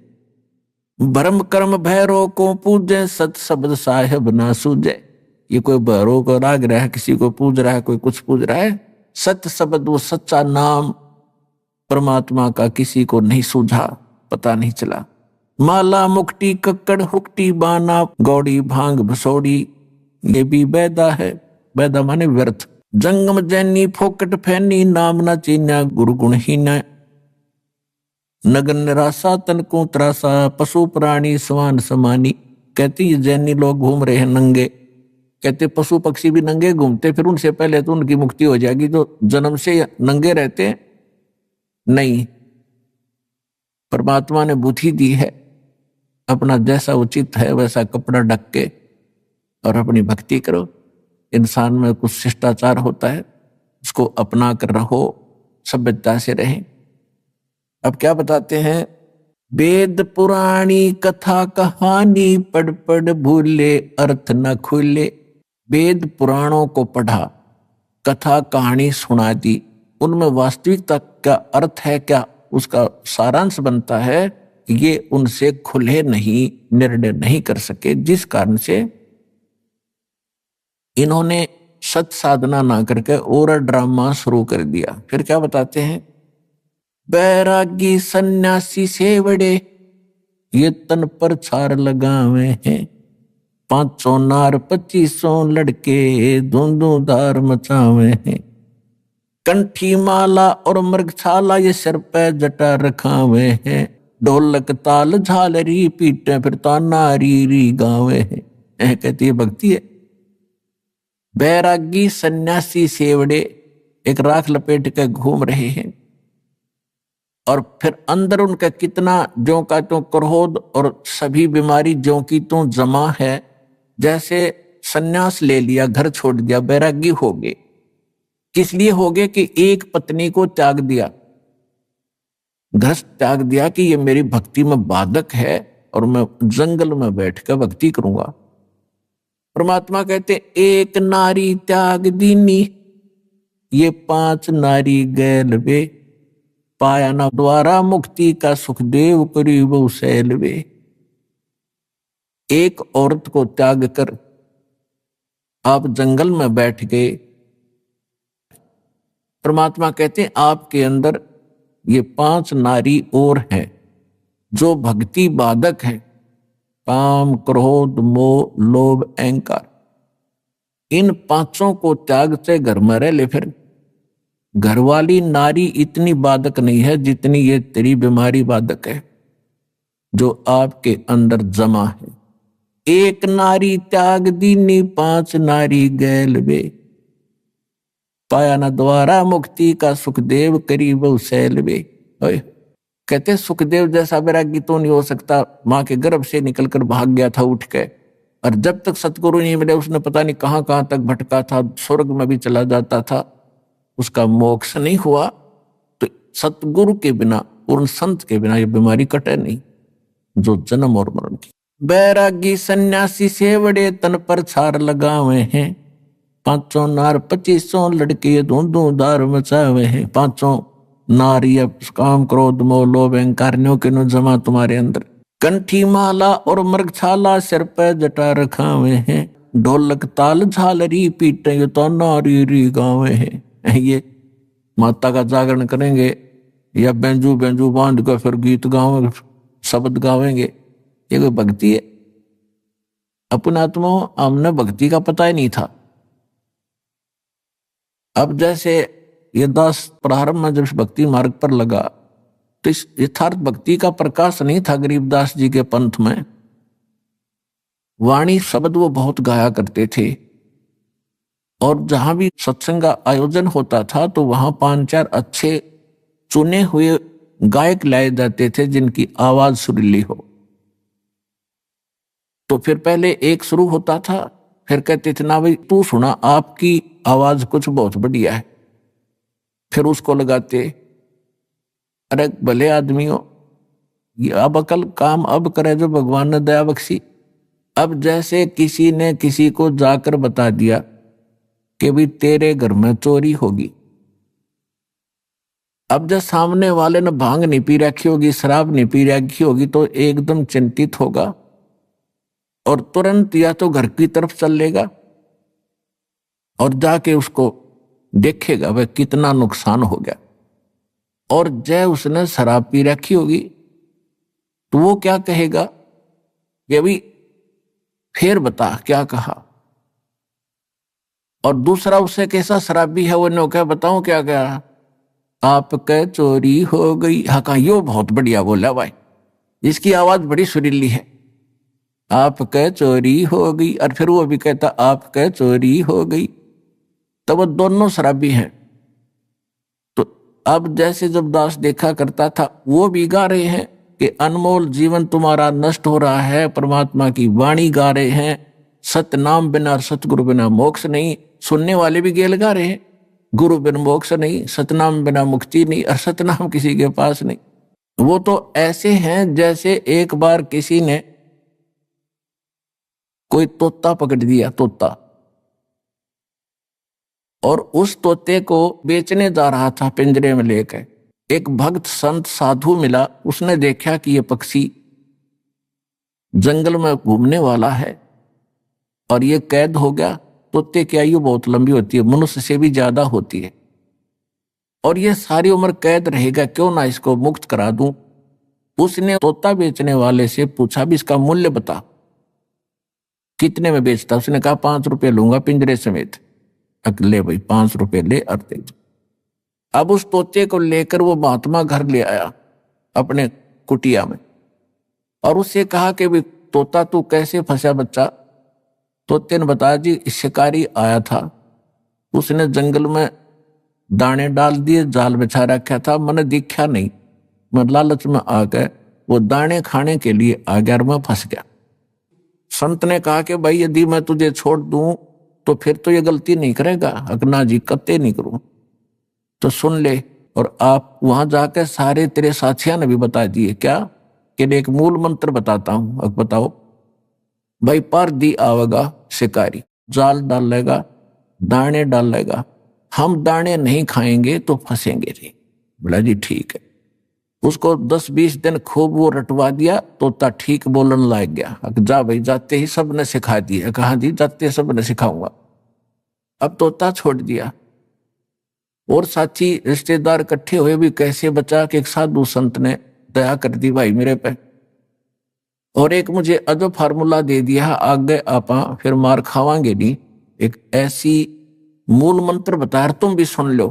भरम कर्म भैरव को पूजे, सत शब्द साहेब ना सूझे। ये कोई भैरव को राग रहा है, किसी को पूज रहा है, कोई कुछ पूज रहा है, सत्य शब्द वो सच्चा नाम परमात्मा का किसी को नहीं सूझा, पता नहीं चला। माला मुक्ति कक्कड़ हुक्टी बाना, गौड़ी भांग भसोड़ी, ये भी बैदा है। बैदा माने व्यर्थ। जंगम जैनी फोकट फैनी, नाम ना चीन्या गुरु गुण हीना, नगन निराशा तन को त्रासा, पशु प्राणी समान समानी। कहती ये जैनी लोग घूम रहे हैं नंगे, कहते पशु पक्षी भी नंगे घूमते, फिर उनसे पहले तो उनकी मुक्ति हो जाएगी जो जन्म से नंगे रहते हैं। नहीं, परमात्मा ने बुद्धि दी है, अपना जैसा उचित है वैसा कपड़ा ढक के और अपनी भक्ति करो। इंसान में कुछ शिष्टाचार होता है, उसको अपना कर रहो, सभ्यता से रहें। अब क्या बताते हैं, वेद पुराणी कथा कहानी, पढ़ पढ़ भूले अर्थ न खुले। वेद पुराणों को पढ़ा, कथा कहानी सुना दी, उनमें वास्तविकता का अर्थ है क्या, उसका सारांश बनता है, ये उनसे खुले नहीं, निर्णय नहीं कर सके, जिस कारण से इन्होंने सत साधना ना करके और ड्रामा शुरू कर दिया। फिर क्या बताते हैं, बैरागी सन्यासी से बड़े, ये तन पर छार लगावे हैं, 500 नार 2500 लड़के, धुंधुधार मचावे हैं। कंठी माला और मृगछाला, ये सिर पे जटा रखावे हैं, ढोलक ताल झालरी पीटे, फिर ताना री री गावे हैं। कहती है भक्ति है। बैरागी सन्यासी सेवड़े एक राख लपेट के घूम रहे हैं, और फिर अंदर उनका कितना ज्यों का त्यों क्रोध और सभी बीमारी ज्यों की त्यों जमा है। जैसे सन्यास ले लिया, घर छोड़ दिया, बैरागी हो गए। किस लिए हो गए कि एक पत्नी को त्याग दिया, घर त्याग दिया कि ये मेरी भक्ति में बाधक है और मैं जंगल में बैठकर भक्ति करूंगा। परमात्मा कहते एक नारी त्याग दीनी, ये 5 नारी गैल वे, पाया ना द्वारा मुक्ति का सुखदेव करीब सैल वे। एक औरत को त्याग कर आप जंगल में बैठ गए। परमात्मा कहते आपके अंदर ये 5 नारी और हैं जो भक्ति बाधक है, काम क्रोध मोह लोभ अहंकार। इन 5 को त्याग से घर में रह ले। फिर घर वाली नारी इतनी बाधक नहीं है जितनी ये तेरी बीमारी बाधक है जो आपके अंदर जमा है। एक नारी त्याग दीनी 5 नारी गैल वे, पाया न द्वारा मुक्ति का सुखदेव करीब सैल वे। कहते सुखदेव जैसा वैरागी तो नहीं हो सकता, मां के गर्भ से निकलकर भाग गया था उठ के, और जब तक सतगुरु नहीं मिले उसने पता नहीं कहां कहां तक भटका था, स्वर्ग में भी चला जाता था, उसका मोक्ष नहीं हुआ। तो सतगुरु के बिना, पूर्ण संत के बिना ये बीमारी कटे नहीं जो जन्म और मरण की। बैरागी सन्यासी सेवड़े तन पर छार लगावे हैं, 500 नार 2500 लड़के धूधार मचावे हैं। 500 नार या काम क्रोध मोह लोभ अहंकार के नो जमा तुम्हारे अंदर। कंठी माला और मृगछाला सिर पे जटा रखावे हैं, ढोलक ताल झालरी पीटे तो नारी री गावे हैं। ये माता का जागरण करेंगे या बेंजू बेंजू बांध कर फिर गीत गावेंगे, शब्द गावेंगे, ये कोई भक्ति है? अपने आत्मा हमने भक्ति का पता ही नहीं था। अब जैसे ये दास प्रारंभ में जब भक्ति मार्ग पर लगा तो इस यथार्थ भक्ति का प्रकाश नहीं था गरीबदास जी के पंथ में। वाणी शब्द वो बहुत गाया करते थे और जहां भी सत्संग का आयोजन होता था तो वहां 5-4 अच्छे चुने हुए गायक लाए जाते थे जिनकी आवाज सुरीली हो। तो फिर पहले एक शुरू होता था, फिर कहते थे ना भाई तू सुना, आपकी आवाज कुछ बहुत बढ़िया है। फिर उसको लगाते, अरे भले आदमियों ये अब अकल काम अब करे जो भगवान ने दया बख्शी। अब जैसे किसी ने किसी को जाकर बता दिया कि भी तेरे घर में चोरी होगी, अब जब सामने वाले ने भांग नहीं पी रखी होगी, शराब नहीं पी रखी होगी, तो एकदम चिंतित होगा और तुरंत या तो घर की तरफ चल लेगा और जाके उसको देखेगा वह कितना नुकसान हो गया। और जय उसने शराब पी रखी होगी तो वो क्या कहेगा कि अभी फिर बता क्या कहा। और दूसरा उससे कैसा शराबी है वो नो क्या बताऊं क्या कहा, आपके चोरी हो गई। हाँ कहा यो बहुत बढ़िया बोला भाई, इसकी आवाज बड़ी सुरीली है, आपके चोरी हो गई। और फिर वो भी कहता आपके चोरी हो गई। तब वो दोनों शराबी हैं। तो अब जैसे जब दास देखा करता था वो भी गा रहे हैं कि अनमोल जीवन तुम्हारा नष्ट हो रहा है, परमात्मा की वाणी गा रहे हैं, सत्य नाम बिना और सतगुरु बिना मोक्ष नहीं। सुनने वाले भी गेल गा रहे हैं, गुरु बिन मोक्ष नहीं, सतनाम बिना मुक्ति नहीं और सतनाम किसी के पास नहीं। वो तो ऐसे हैं जैसे एक बार किसी ने कोई तोता पकड़ दिया, तोता, और उस तोते को बेचने जा रहा था पिंजरे में लेकर। एक भक्त संत साधु मिला, उसने देखा कि ये पक्षी जंगल में घूमने वाला है और ये कैद हो गया। तोते की आयु बहुत लंबी होती है, मनुष्य से भी ज्यादा होती है, और ये सारी उम्र कैद रहेगा, क्यों ना इसको मुक्त करा दूं। उसने तोता बेचने वाले से पूछा भी इसका मूल्य बता, कितने में बेचता। उसने कहा 5 रुपए लूंगा पिंजरे समेत। ले भाई 5 रुपए ले और दे। अब उस तोते को लेकर वो महात्मा घर ले आया अपने कुटिया में और उससे कहा कि भाई तोता तू कैसे फंसा बच्चा। तोते ने बताया जी शिकारी आया था, उसने जंगल में दाने डाल दिए, जाल बिछा रखा था, मैंने दिखा नहीं, मैं लालच में आ गए, वो दाने खाने के लिए आ गया और मैं फंस गया। संत ने कहा कि भाई यदि मैं तुझे छोड़ दूं तो फिर तो ये गलती नहीं करेगा। अगना जी कत्ते नहीं करूं, तो सुन ले। और आप वहां जाकर सारे तेरे साथियों ने भी बता दिए क्या कि एक मूल मंत्र बताता हूं। अब बताओ भाई, पर दी आवेगा शिकारी, जाल डालेगा, दाने डालेगा, हम दाने नहीं खाएंगे तो फंसेंगे नहीं। बोला जी ठीक है। उसको 10-20 दिन खूब वो रटवा दिया, तोता ठीक बोलने लग गया। जा भाई, जाते ही सब ने सिखा दिया। कहा जी जाते सब ने सिखाऊंगा। अब तोता छोड़ दिया और साथी रिश्तेदार इकट्ठे हुए भी कैसे बचा कि एक साधु संत ने दया कर दी भाई मेरे पे, और एक मुझे अजब फार्मूला दे दिया, आगे आपा फिर मार खावांगे नहीं। एक ऐसी मूल मंत्र बताया, तुम भी सुन लो।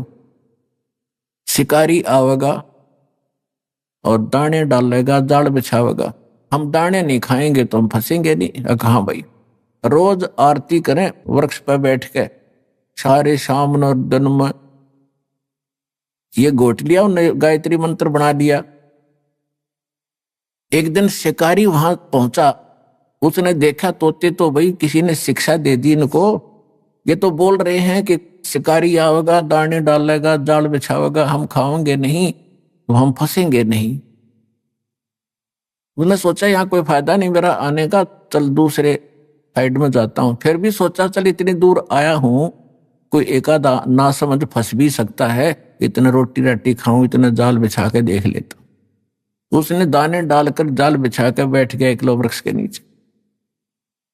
शिकारी आवेगा और दाने डालेगा, जाल बिछावेगा, हम दाने नहीं खाएंगे तो हम फंसेंगे नहीं। कहा भाई, रोज आरती करें वृक्ष पर बैठ के, सारे शाम और दिन में ये गोट लिया, उन्हें गायत्री मंत्र बना दिया। एक दिन शिकारी वहां पहुंचा, उसने देखा तोते तो भाई किसी ने शिक्षा दे दी इनको, ये तो बोल रहे हैं कि शिकारी आवेगा, दाने डालेगा, जाल बिछावेगा, हम खाएंगे नहीं तो हम फंसेंगे नहीं। उसने सोचा यहाँ कोई फायदा नहीं मेरा आने का, चल दूसरे साइड में जाता हूँ। फिर भी सोचा चल इतनी दूर आया हूँ, कोई एकादा ना समझ फंस भी सकता है, इतने रोटी राटी खाऊं, इतने जाल बिछा के देख लेता। उसने दाने डालकर जाल बिछा के बैठ गया एक लो वृक्ष के नीचे।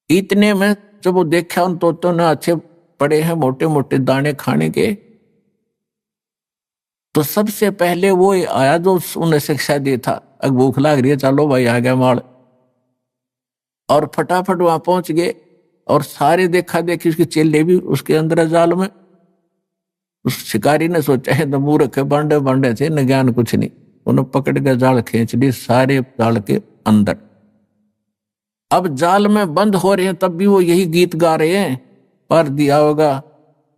इतने में जब वो देखा उन तोतों ने अच्छे पड़े हैं मोटे मोटे दाने खाने के, तो सबसे पहले वो आया जो उन्हें शिक्षा दी था, अब भूख लाग रही है, चलो भाई आ गया माल, और फटाफट वहां पहुंच गए। और सारे देखा देखी उसके चेले भी उसके अंदर जाल में। उस शिकारी ने सोचा है तो मूर्ख है, बांडे बांडे थे, न ज्ञान कुछ नहीं, उन्हें पकड़ के जाल खींच ली सारे जाल के अंदर। अब जाल में बंद हो रहे हैं तब भी वो यही गीत गा रहे हैं, पर दिया होगा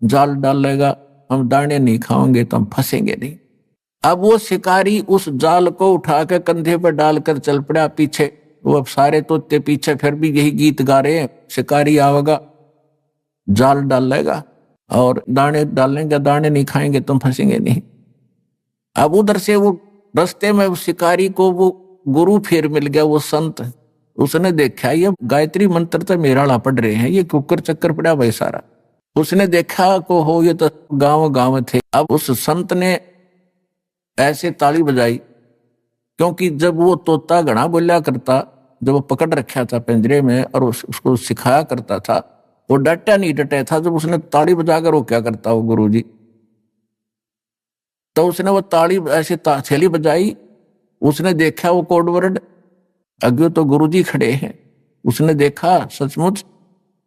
जाल डालेगा, हम दाने नहीं खाओगे तो हम फंसेंगे नहीं। अब वो शिकारी उस जाल को उठा के कंधे पर डालकर चल पड़ा पीछे। वो अब सारे तोते पीछे फिर भी यही गीत गा रहे हैं, शिकारी आवेगा, जाल डालेगा और दाने डालेंगे, दाने नहीं खाएंगे तुम फंसेंगे नहीं। अब उधर से वो रास्ते में शिकारी को वो गुरु फिर मिल गया, वो संत। उसने देखा ये गायत्री मंत्र तो मेराला पढ़ रहे हैं, ये कुकर चक्कर पड़ा भाई सारा। उसने देखा को हो ये तो गांव गांव थे। अब उस संत ने ऐसे ताली बजाई, क्योंकि जब वो तोता घना बोला करता, जब वो पकड़ रखा था पिंजरे में और उसको सिखाया करता था, वो डटा नहीं डटे था। जब उसने ताली बजाकर वो क्या करता वो गुरुजी, तो उसने वो ताली ऐसे थैली बजाई। उसने देखा वो कोड वर्ड, अगे तो गुरुजी खड़े हैं। उसने देखा सचमुच,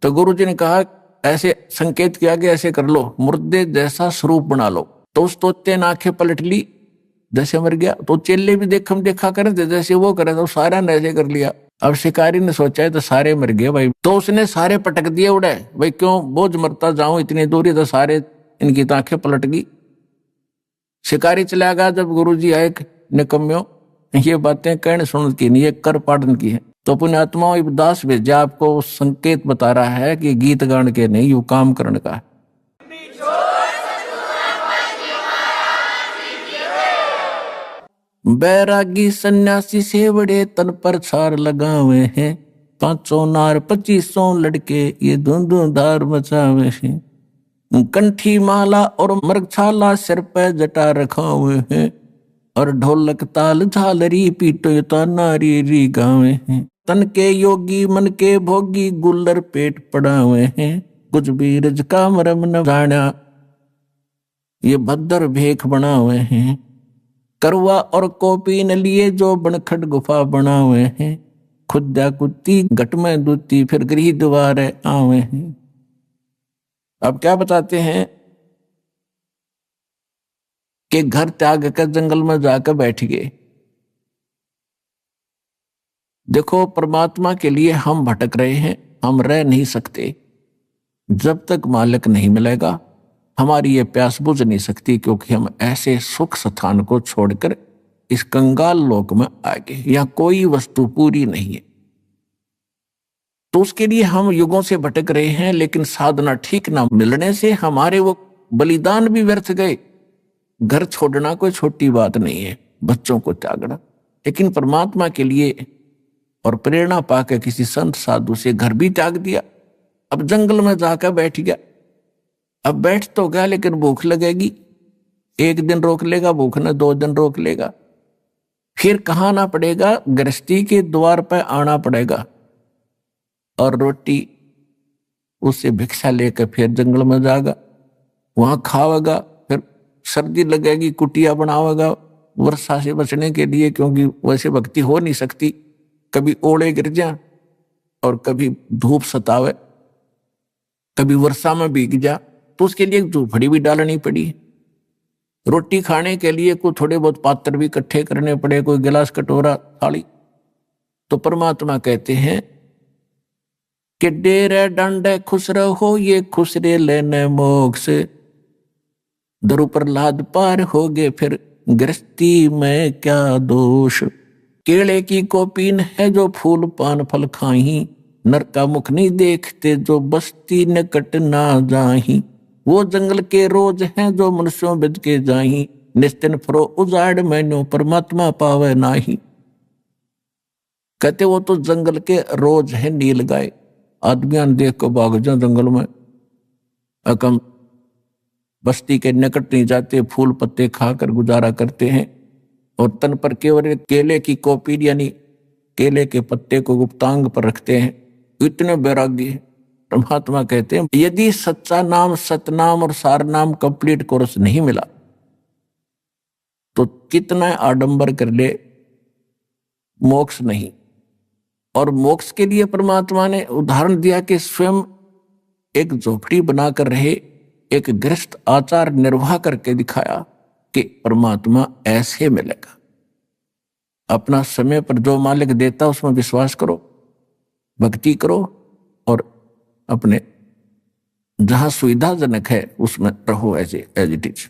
तो गुरुजी ने कहा ऐसे संकेत किया कि ऐसे कर लो, मुर्दे जैसा स्वरूप बना लो। तो उस तोते ने आंखें पलट ली जैसे मर गया। तो चेले भी देखा करे थे जैसे वो करे, तो सारा ने ऐसे कर लिया। अब शिकारी ने सोचा है तो सारे मर गए भाई, तो उसने सारे पटक दिए उड़े, भाई क्यों बोझ मरता जाऊं इतनी दूरी, तो सारे इनकी आंखें पलट गई। शिकारी चला गया। जब गुरुजी आए, निकम्यो ये बातें कहने सुन की नहीं, ये कर पाड़न की है। तो पुण्यात्मा दास भेजा आपको संकेत बता रहा है कि गीत गान के नहीं, यू काम करने का है। बैरागी सन्यासी से बड़े तन पर छार लगावे हैं, 500 नार 2500 लड़के ये धुंधुधार मचावे हैं। कंठी माला और मृगछाला सिर पे जटा रखा हुए हैं, और ढोलक ताल झालरी पीटो तो नारी री गावे हैं। तन के योगी मन के भोगी गुल्लर पेट पड़ा हुए हैं, कुछ भी रज का मरम न जाना ये भद्र भेख बना हुए हैं। करवा और कॉपी न लिए जो बनखट गुफा बना हुए हैं, खुदा कुत्ती घट में दूती फिर गृह द्वारे आवे हैं। अब क्या बताते हैं कि घर त्याग कर जंगल में जाकर बैठ गए। देखो परमात्मा के लिए हम भटक रहे हैं, हम रह नहीं सकते जब तक मालिक नहीं मिलेगा। हमारी ये प्यास बुझ नहीं सकती, क्योंकि हम ऐसे सुख स्थान को छोड़कर इस कंगाल लोक में आ गए। यहाँ कोई वस्तु पूरी नहीं है, तो उसके लिए हम युगों से भटक रहे हैं। लेकिन साधना ठीक ना मिलने से हमारे वो बलिदान भी व्यर्थ गए। घर छोड़ना कोई छोटी बात नहीं है, बच्चों को त्यागना, लेकिन परमात्मा के लिए और प्रेरणा पाकर किसी संत साधु से घर भी त्याग दिया। अब जंगल में जाकर बैठ गया। अब बैठ तो गया, लेकिन भूख लगेगी, एक दिन रोक लेगा भूख ने, 2 दिन रोक लेगा, फिर कहाँ आना पड़ेगा, गृहस्थी के द्वार पर आना पड़ेगा, और रोटी उससे भिक्षा लेकर फिर जंगल में जाएगा, वहां खावेगा। फिर सर्दी लगेगी, कुटिया बनावेगा वर्षा से बचने के लिए, क्योंकि वैसे भक्ति हो नहीं सकती, कभी ओले गिर जाए और कभी धूप सतावे, कभी वर्षा में भीग जा, तो उसके लिए झोपड़ी भी डालनी पड़ी। रोटी खाने के लिए कोई थोड़े बहुत पात्र भी इकट्ठे करने पड़े, कोई गिलास कटोरा थाली। तो परमात्मा कहते हैं कि डेरे डंडे खुश रहो ये खुसरे लेने मोक्ष, दरु प्रहलाद पार हो गए फिर गृहस्थी में क्या दोष। केले की कोपीन है जो फूल पान फल खाही, नर का मुख नहीं देखते जो बस्ती निकट ना जाही। वो जंगल के रोज हैं जो मनुष्यों बिद के जाही, निस्तिन फरो उजाड़ मैनो परमात्मा पावे नाही। कहते वो तो जंगल के रोज है नील गाय, आदमियां देख को भाग जाओ जंगल में, अकम बस्ती के निकट नहीं जाते, फूल पत्ते खाकर गुजारा करते हैं और तन पर केवल केले की कॉपी यानी केले के पत्ते को गुप्तांग पर रखते हैं। इतने बैरागी हैं। परमात्मा कहते हैं यदि सच्चा नाम, सतनाम और सार नाम कंप्लीट कोर्स नहीं मिला तो कितना आडंबर कर ले, मोक्ष नहीं। और मोक्ष के लिए परमात्मा ने उदाहरण दिया कि स्वयं एक झोपड़ी बनाकर रहे, एक गृहस्थ आचार निर्वाह करके दिखाया कि परमात्मा ऐसे मिलेगा। अपना समय पर जो मालिक देता उसमें विश्वास करो, भक्ति करो और अपने जहां सुविधाजनक है उसमें रहो एज इट इज।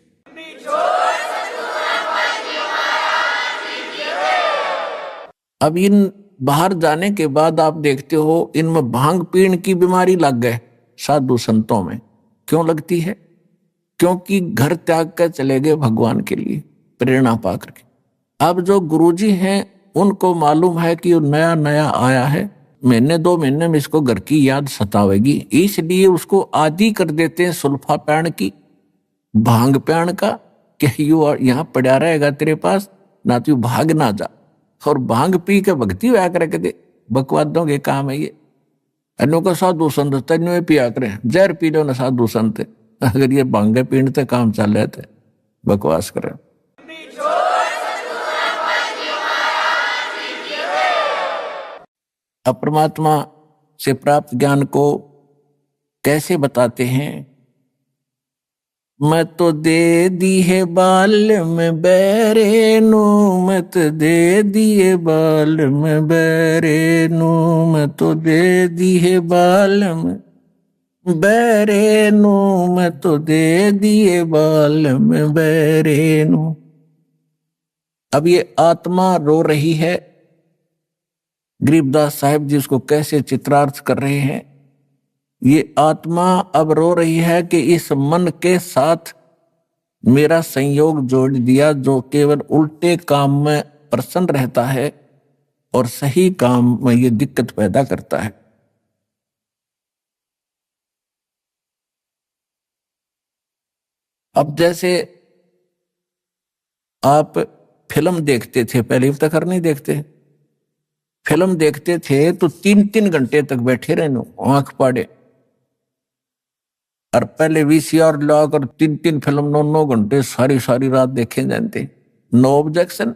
अब इन बाहर जाने के बाद आप देखते हो इनमें भांग पीण की बीमारी लग गए साधु संतों में। क्यों लगती है? क्योंकि घर त्याग कर चले गए भगवान के लिए प्रेरणा पा करके। अब जो गुरुजी हैं उनको मालूम है कि नया नया आया है, महीने 2 महीने में इसको घर की याद सतावेगी, इसलिए उसको आदि कर देते हैं सुल्फा पैण की, भांग पैण का, कि यू यहाँ पड़ा रहेगा तेरे पास ना, तू भाग ना जा। और भांग पी के भक्ति हुआ करके दे, बकवादों के काम है ये। अन्यों का साधु संत तन्यों पिया करें, जहर पी लो ना साधु संत, अगर ये भांगे पीण से काम चल रहे थे बकवास करें। अब परमात्मा से प्राप्त ज्ञान को कैसे बताते हैं? मत तो दे दी है बाल में बैरे नू, मत दे दिए बाल में बैरे नू, मत तो दे दी है बाल में बैरे नू, मत तो दे दिए बाल में बैरे नू। अब ये आत्मा रो रही है। गरीबदास साहिब जी उसको कैसे चित्रार्थ कर रहे हैं? ये आत्मा अब रो रही है कि इस मन के साथ मेरा संयोग जोड़ दिया, जो केवल उल्टे काम में प्रसन्न रहता है और सही काम में ये दिक्कत पैदा करता है। अब जैसे आप फिल्म देखते थे, पहले अब तक नहीं देखते, फिल्म देखते थे तो 3-3 घंटे तक बैठे रहने आंख पाड़े, और पहले वीसीआर लाकर 3-3 फिल्म 9-9 घंटे सारी सारी रात देखे जाते। नो ऑब्जेक्शन,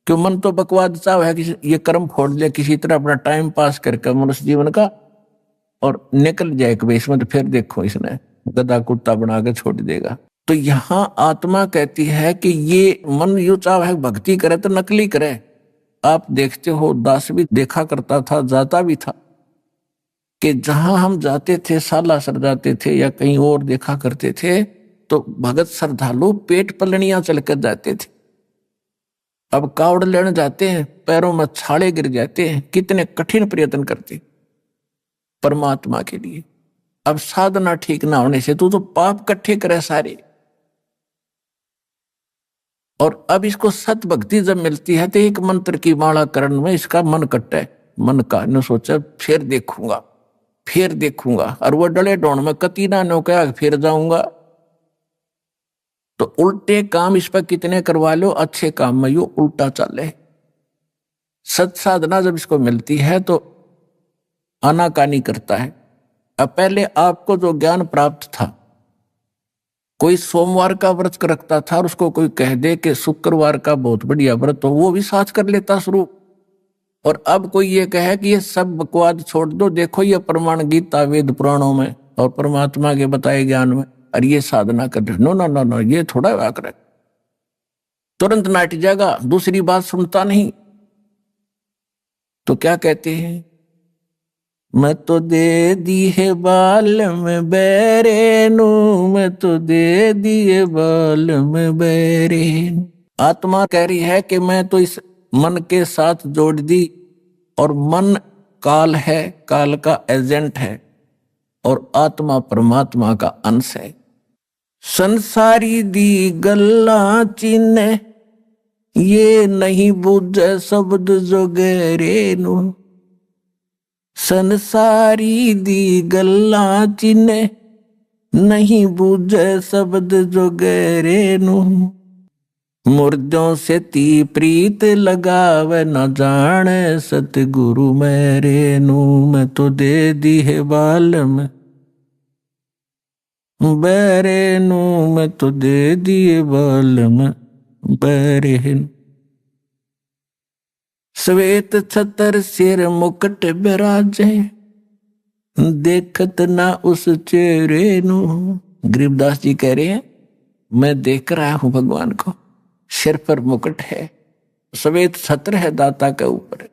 क्यों? मन तो बकवाद चाव है कि ये कर्म फोड़ ले किसी तरह अपना टाइम पास करके मनुष्य जीवन का और निकल जाए कि इसमें तो फिर देखो इसने गधा कुत्ता बना के छोड़ देगा। तो यहां आत्मा कहती है कि ये मन यू चाव है भक्ति करे तो नकली करे। आप देखते हो दास भी देखा करता था, जाता भी था कि जहां हम जाते थे, सालासर जाते थे या कहीं और देखा करते थे, तो भगत श्रद्धालु पेट पलनियां चलकर जाते थे। अब कावड़ लेने जाते हैं, पैरों में छाले गिर जाते हैं, कितने कठिन प्रयत्न करते परमात्मा के लिए। अब साधना ठीक ना होने से तू तो पाप इकट्ठे करे सारे। और अब इसको सत भक्ति जब मिलती है तो एक मंत्र की माला करण में इसका मन कट्टा है, मन का न सोचा फिर देखूंगा फिर देखूंगा, और वो डले डोण में कतीना नो क्या फिर जाऊंगा। तो उल्टे काम इस पर कितने करवा लो, अच्छे काम में यो उल्टा चले। सत साधना जब इसको मिलती है तो आनाकानी करता है। अब पहले आपको जो ज्ञान प्राप्त था, कोई सोमवार का व्रत रखता था और उसको कोई कह दे कि शुक्रवार का बहुत बढ़िया व्रत हो, वो भी साथ कर लेता शुरू। और अब कोई ये कहे कि ये सब बकवाद छोड़ दो, देखो ये प्रमाण गीता वेद पुराणों में और परमात्मा के बताए ज्ञान में, और ये साधना कर रहे। नो नो नो नो, ये थोड़ा वाक रहे, तुरंत नाट जाएगा, दूसरी बात सुनता नहीं। तो क्या कहते हैं? मैं तो दे दी है बाल में बैरे नू, मैं तो दे दिए बाल में बैरे नू। आत्मा कह रही है कि मैं तो इस मन के साथ जोड़ दी, और मन काल है, काल का एजेंट है, और आत्मा परमात्मा का अंश है। संसारी दी गल्ला चिन्ह ये नहीं बूझे शब्द जो गहरे नू संसारी दी गल्ला चिने नहीं बूझे शब्द जो गहरे नू मुर्दों से ती प्रीत लगावे न जाने सतगुरु मेरे नू मैं तो दे दी है बालम बेरे नू मैं तो दे दिए बालम बेरे श्वेत छतर सिर मुकुट बिराजे देखत ना उस चेहरे नू। गरीबदास जी कह रहे हैं मैं देख रहा हूं भगवान को, सिर पर मुकुट है, श्वेत छत्र है दाता के ऊपर,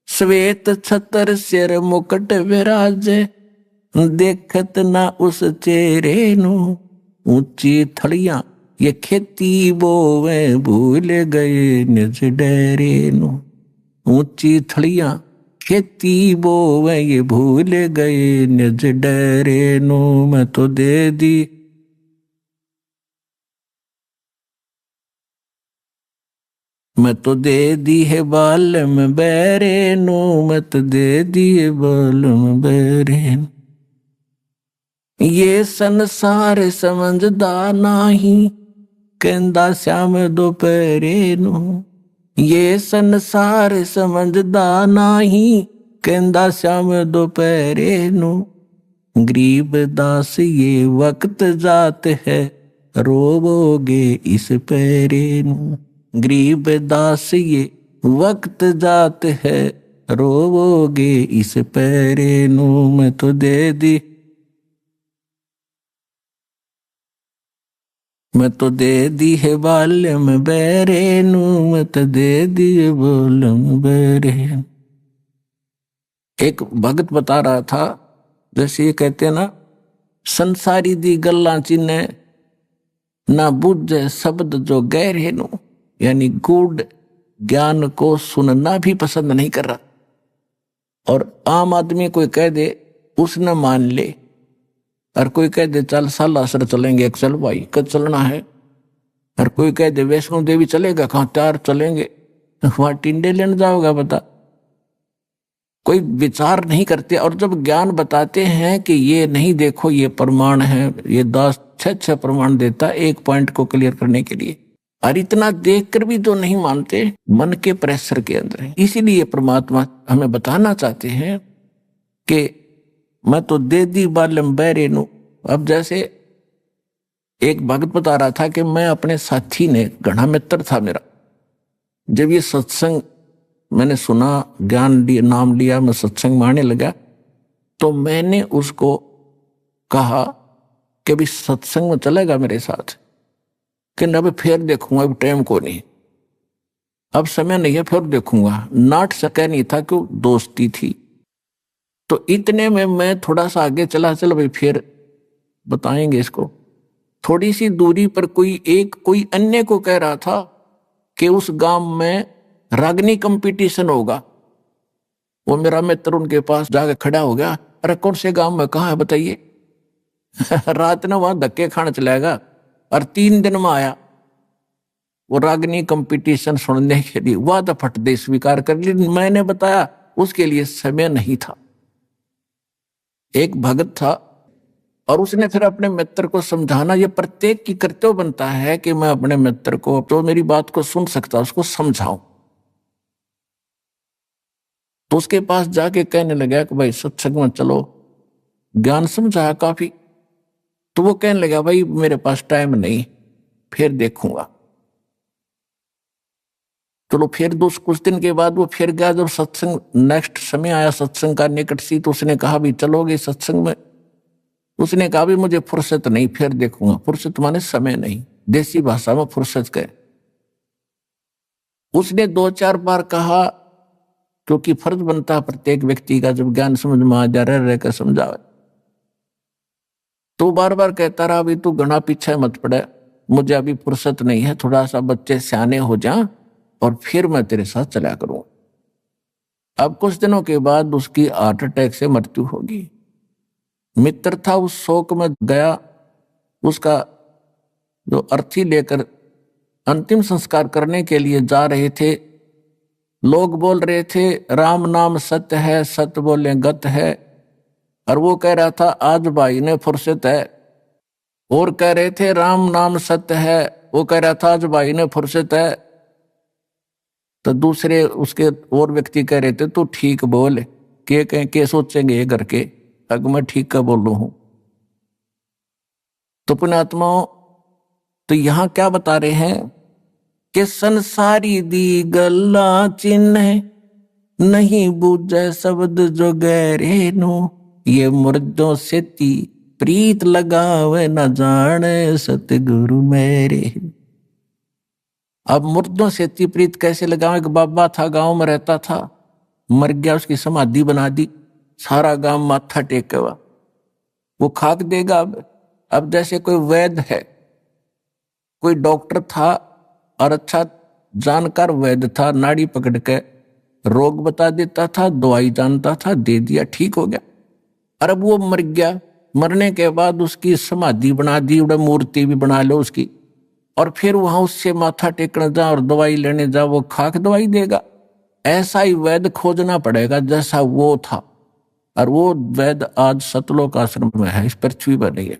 श्वेत छतर सिर मुकुट विराजे देखत ना उस चेहरे नू। ऊंची थड़ियां ये खेती बोवे भूल गए निज डेरे नू। ऊंची थड़ियां खेती बोवे ये भूल गए निज डेरे नू मैं तो दे दी मैं तो दे दी है बालम बेरे नू मैं तो दे दी है बालम बेरे। ये संसार समझदा नाही कहंदा श्याम दोपहरे नू। ये संसार समझदा नाही कहंदा श्याम दोपहरे नू। गरीब दास ये वक्त जात है रोवोगे इस पैरे नू। गरीब दास ये वक्त जात है रोवोगे इस पैरे नू मैं तो दे दी मैं तो दे दी है बालम बेरे नू मैं तो दे दी है बालम बेरे। एक भगत बता रहा था जैसे ये कहते ना संसारी दी गल्ला चिन्ह ना बुझे शब्द जो गहरे नू, यानी गूढ़ ज्ञान को सुनना भी पसंद नहीं कर रहा। और आम आदमी कोई कह दे उसने मान ले, और कोई कह दे चल सालासर चलेंगे, एक चल भाई कद चलना है। और कोई कह दे वैष्णो देवी चलेगा, कहाँ त्यार चलेंगे, वहां टिंडे लेने जाओगा बता। कोई विचार नहीं करते। और जब ज्ञान बताते हैं कि ये नहीं देखो ये प्रमाण है, ये 10 6 प्रमाण देता एक पॉइंट को क्लियर करने के लिए, और इतना देखकर भी तो नहीं मानते मन के प्रेशर के अंदर। इसीलिए परमात्मा हमें बताना चाहते हैं कि मैं तो दे दी बालम बैरे नू। अब जैसे एक भगत बता रहा था कि मैं अपने साथी ने, घना मित्र था मेरा, जब ये सत्संग मैंने सुना, ज्ञान नाम लिया, मैं सत्संग मारने लगा, तो मैंने उसको कहा कि अभी सत्संग में चलेगा मेरे साथ, कि अब फिर देखूंगा, अब टाइम को नहीं, अब समय नहीं है, फिर देखूंगा। नाट सका नहीं था क्यों, दोस्ती थी। तो इतने में मैं थोड़ा सा आगे चला, चल भाई फिर बताएंगे इसको। थोड़ी सी दूरी पर कोई अन्य को कह रहा था कि उस गांव में रागनी कंपटीशन होगा। वो मेरा मित्र उनके पास जाकर खड़ा हो गया, अरे कौन से गांव में, कहाँ है बताइए। रात ने वहां धक्के खाने चलेगा, और 3 दिन में आया वो रागनी कंपटीशन सुनने के लिए। वह तो फट दे स्वीकार कर ली, मैंने बताया उसके लिए समय नहीं था। एक भगत था और उसने फिर अपने मित्र को समझाना, ये प्रत्येक की कर्तव्य बनता है कि मैं अपने मित्र को, तो मेरी बात को सुन सकता उसको समझाऊं। तो उसके पास जाके कहने लगा कि भाई सत्संग में चलो, ज्ञान समझाया काफी। तो वो कहने लगा भाई मेरे पास टाइम नहीं, फिर देखूंगा। चलो फिर कुछ दिन के बाद वो फिर गया। जब सत्संग नेक्स्ट समय आया, सत्संग का निकट सी, तो उसने कहा भी चलोगे सत्संग में। उसने कहा भी मुझे फुर्सत नहीं, फिर देखूंगा। फुर्सत माने समय नहीं, देसी भाषा में फुर्सत कहे। उसने 2-4 बार कहा, क्योंकि फर्ज बनता है प्रत्येक व्यक्ति का, जब ज्ञान समझ में आ जा रह कर समझावे। तो बार बार कहता रहा भी तू घना पीछे मत पड़े, मुझे अभी फुर्सत नहीं है, थोड़ा सा बच्चे सियाने हो जा और फिर मैं तेरे साथ चला करूंगा। अब कुछ दिनों के बाद उसकी हार्ट अटैक से मृत्यु होगी। मित्र था, उस शोक में गया, उसका जो अर्थी लेकर अंतिम संस्कार करने के लिए जा रहे थे। लोग बोल रहे थे राम नाम सत्य है, सत्य बोले गत है। और वो कह रहा था आज भाई ने फुर्सत है। और कह रहे थे राम नाम सत्य है, वो कह रहा था आज भाई ने फुर्सत है। तो दूसरे उसके और व्यक्ति कह रहे थे तू ठीक बोल, के सोचेंगे ये करके, अगर मैं ठीक का बोल रहा हूं। तो पुण्यात्माओं, तो यहां क्या बता रहे हैं कि संसारी दी गल्ला चिन्ह नहीं बूझे शब्द जो गहरे नो, ये मुर्दों से ती प्रीत लगावे न जाने सतगुरु मेरे। अब मुर्दों से ती प्रीत कैसे लगावे? एक बाबा था, गांव में रहता था, मर गया, उसकी समाधि बना दी, सारा गांव माथा टेके हुआ, वो खाक देगा। अब जैसे कोई वैद्य है, कोई डॉक्टर था और अच्छा जानकार वैद्य था, नाड़ी पकड़ के रोग बता देता था, दवाई जानता था, दे दिया, ठीक हो गया। और अब वो मर गया, मरने के बाद उसकी समाधि बना दी, मूर्ति भी बना लो उसकी, और फिर वहां उससे माथा टेकने जा और दवाई लेने जा, वो खाक दवाई देगा। ऐसा ही वैद्य खोजना पड़ेगा जैसा वो था। और वो वैद्य आज सतलोक आश्रम में है, इस पृथ्वी पर नहीं है।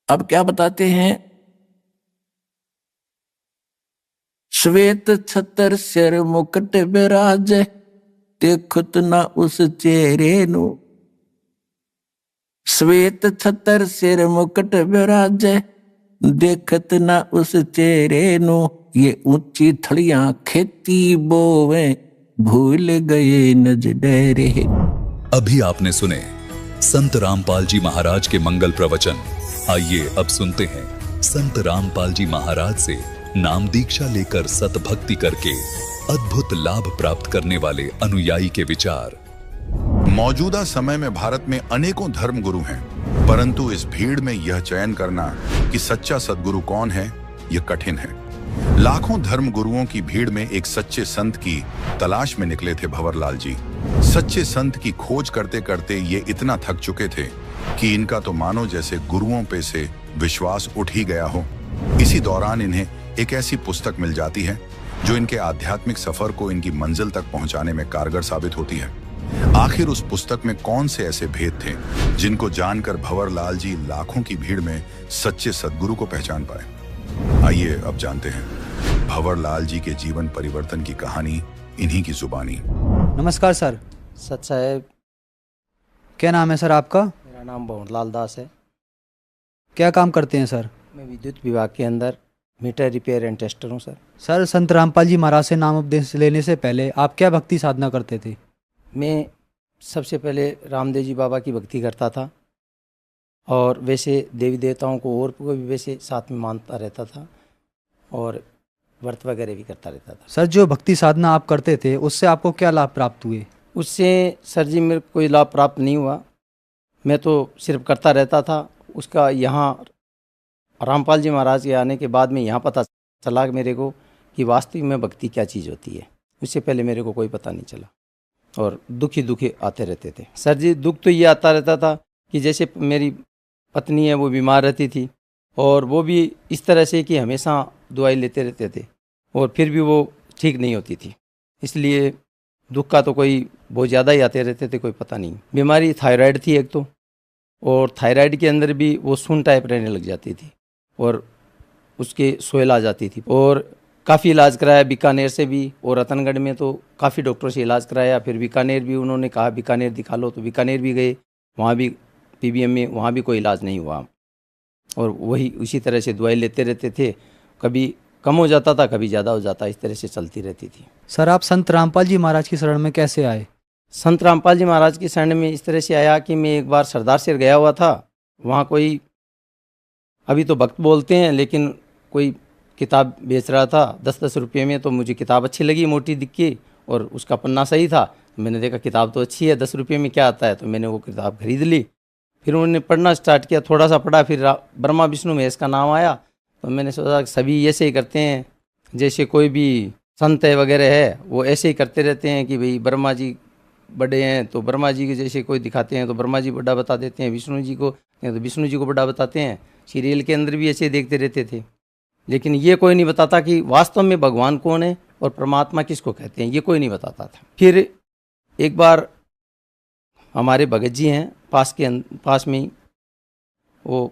अब क्या बताते हैं? श्वेत छतर सिर मुकुट विराज, देखत ना उस चेहरे नु। श्वेत छतर सिर मुकुट विराज, देखत ना उस चेहरे नु। ये ऊंची थड़ियां खेती बोवे, भूल गए नज डेरे। अभी आपने सुने संत रामपाल जी महाराज के मंगल प्रवचन। आइए अब सुनते हैं संत रामपाल जी महाराज से नाम दीक्षा लेकर सतभक्ति करके अद्भुत लाभ प्राप्त करने वाले अनुयायी के विचार। मौजूदा समय में भारत में अनेकों धर्म गुरु हैं, परंतु इस भीड़ में यह चयन करना कि सच्चा सद्गुरु कौन है, यह कठिन है। लाखों धर्म गुरुओं की भीड़ में एक सच्चे संत की तलाश में निकले थे भंवरलाल जी। सच्चे संत की खोज करते करते ये इतना थक चुके थे कि इनका तो मानो जैसे गुरुओं पे से विश्वास उठ ही गया हो। इसी दौरान इन्हें एक ऐसी पुस्तक मिल जाती है जो इनके आध्यात्मिक सफर को इनकी मंजिल तक पहुंचाने में कारगर साबित होती है। आखिर उस पुस्तक में कौन से ऐसे भेद थे जिनको जानकर भंवरलाल जी लाखों की भीड़ में सच्चे सद्गुरु को पहचान पाए? आइए अब जानते हैं भंवरलाल जी के जीवन परिवर्तन की कहानी इन्हीं की जुबानी। नमस्कार सर। सत साहेब। क्या नाम है सर आपका? मेरा नाम भंवरलाल दास है। क्या काम करते हैं सर? मैं विद्युत विभाग के अंदर मीटर रिपेयर एंड टेस्टर हूँ सर। सर, संत रामपाल जी महाराज से नाम उपदेश लेने से पहले आप क्या भक्ति साधना करते थे? मैं सबसे पहले रामदेव जी बाबा की भक्ति करता था, और वैसे देवी देवताओं को और को भी वैसे साथ में मानता रहता था, और व्रत वगैरह भी करता रहता था। सर, जो भक्ति साधना आप करते थे उससे आपको क्या लाभ प्राप्त हुए? उससे सर जी मेरे कोई लाभ प्राप्त नहीं हुआ, मैं तो सिर्फ करता रहता था। उसका यहाँ रामपाल जी महाराज के आने के बाद में यहाँ पता चला मेरे को कि वास्तविक में भक्ति क्या चीज़ होती है। उससे पहले मेरे को कोई पता नहीं चला, और दुखी दुखी आते रहते थे। सर जी, दुख तो ये आता रहता था कि जैसे मेरी पत्नी है वो बीमार रहती थी, और वो भी इस तरह से कि हमेशा दवाई लेते रहते थे, और फिर भी वो ठीक नहीं होती थी। इसलिए दुख का तो कोई बहुत ज़्यादा ही आते रहते थे, कोई पता नहीं। बीमारी थायराइड थी एक तो, और थायराइड के अंदर भी वो सुन टाइप रहने लग जाती थी, और उसके सोयल आ जाती थी। और काफ़ी इलाज कराया बीकानेर से भी, और रतनगढ़ में तो काफ़ी डॉक्टरों से इलाज कराया। फिर बीकानेर भी उन्होंने कहा बीकानेर दिखा लो, तो बीकानेर भी गए, वहाँ भी पीबीएम में, वहाँ भी कोई इलाज नहीं हुआ। और वही उसी तरह से दवाई लेते रहते थे, कभी कम हो जाता था, कभी ज़्यादा हो जाता, इस तरह से चलती रहती थी। सर, आप संत रामपाल जी महाराज की शरण में कैसे आए? संत रामपाल जी महाराज की शरण में इस तरह से आया कि मैं एक बार सरदार से गया हुआ था। वहाँ कोई, अभी तो भक्त बोलते हैं, लेकिन कोई किताब बेच रहा था 10-10 रुपये में। तो मुझे किताब अच्छी लगी, मोटी दिखी, और उसका पन्ना सही था। मैंने देखा किताब तो अच्छी है, 10 रुपये में क्या आता है, तो मैंने वो किताब खरीद ली। फिर उन्होंने पढ़ना स्टार्ट किया, थोड़ा सा पढ़ा, फिर ब्रह्मा विष्णु महेश का नाम आया। तो मैंने सोचा कि सभी ऐसे ही करते हैं, जैसे कोई भी संत है वगैरह है वो ऐसे ही करते रहते हैं कि भाई ब्रह्मा जी बड़े हैं तो ब्रह्मा जी के जैसे कोई दिखाते हैं तो ब्रह्मा जी बड़ा बता देते हैं, विष्णु जी को तो विष्णु जी को बड़ा बताते हैं। सीरियल के अंदर भी ऐसे देखते रहते थे, लेकिन ये कोई नहीं बताता कि वास्तव में भगवान कौन है और परमात्मा किसको कहते हैं, ये कोई नहीं बताता था। फिर एक बार हमारे भगत जी हैं पास में ही, वो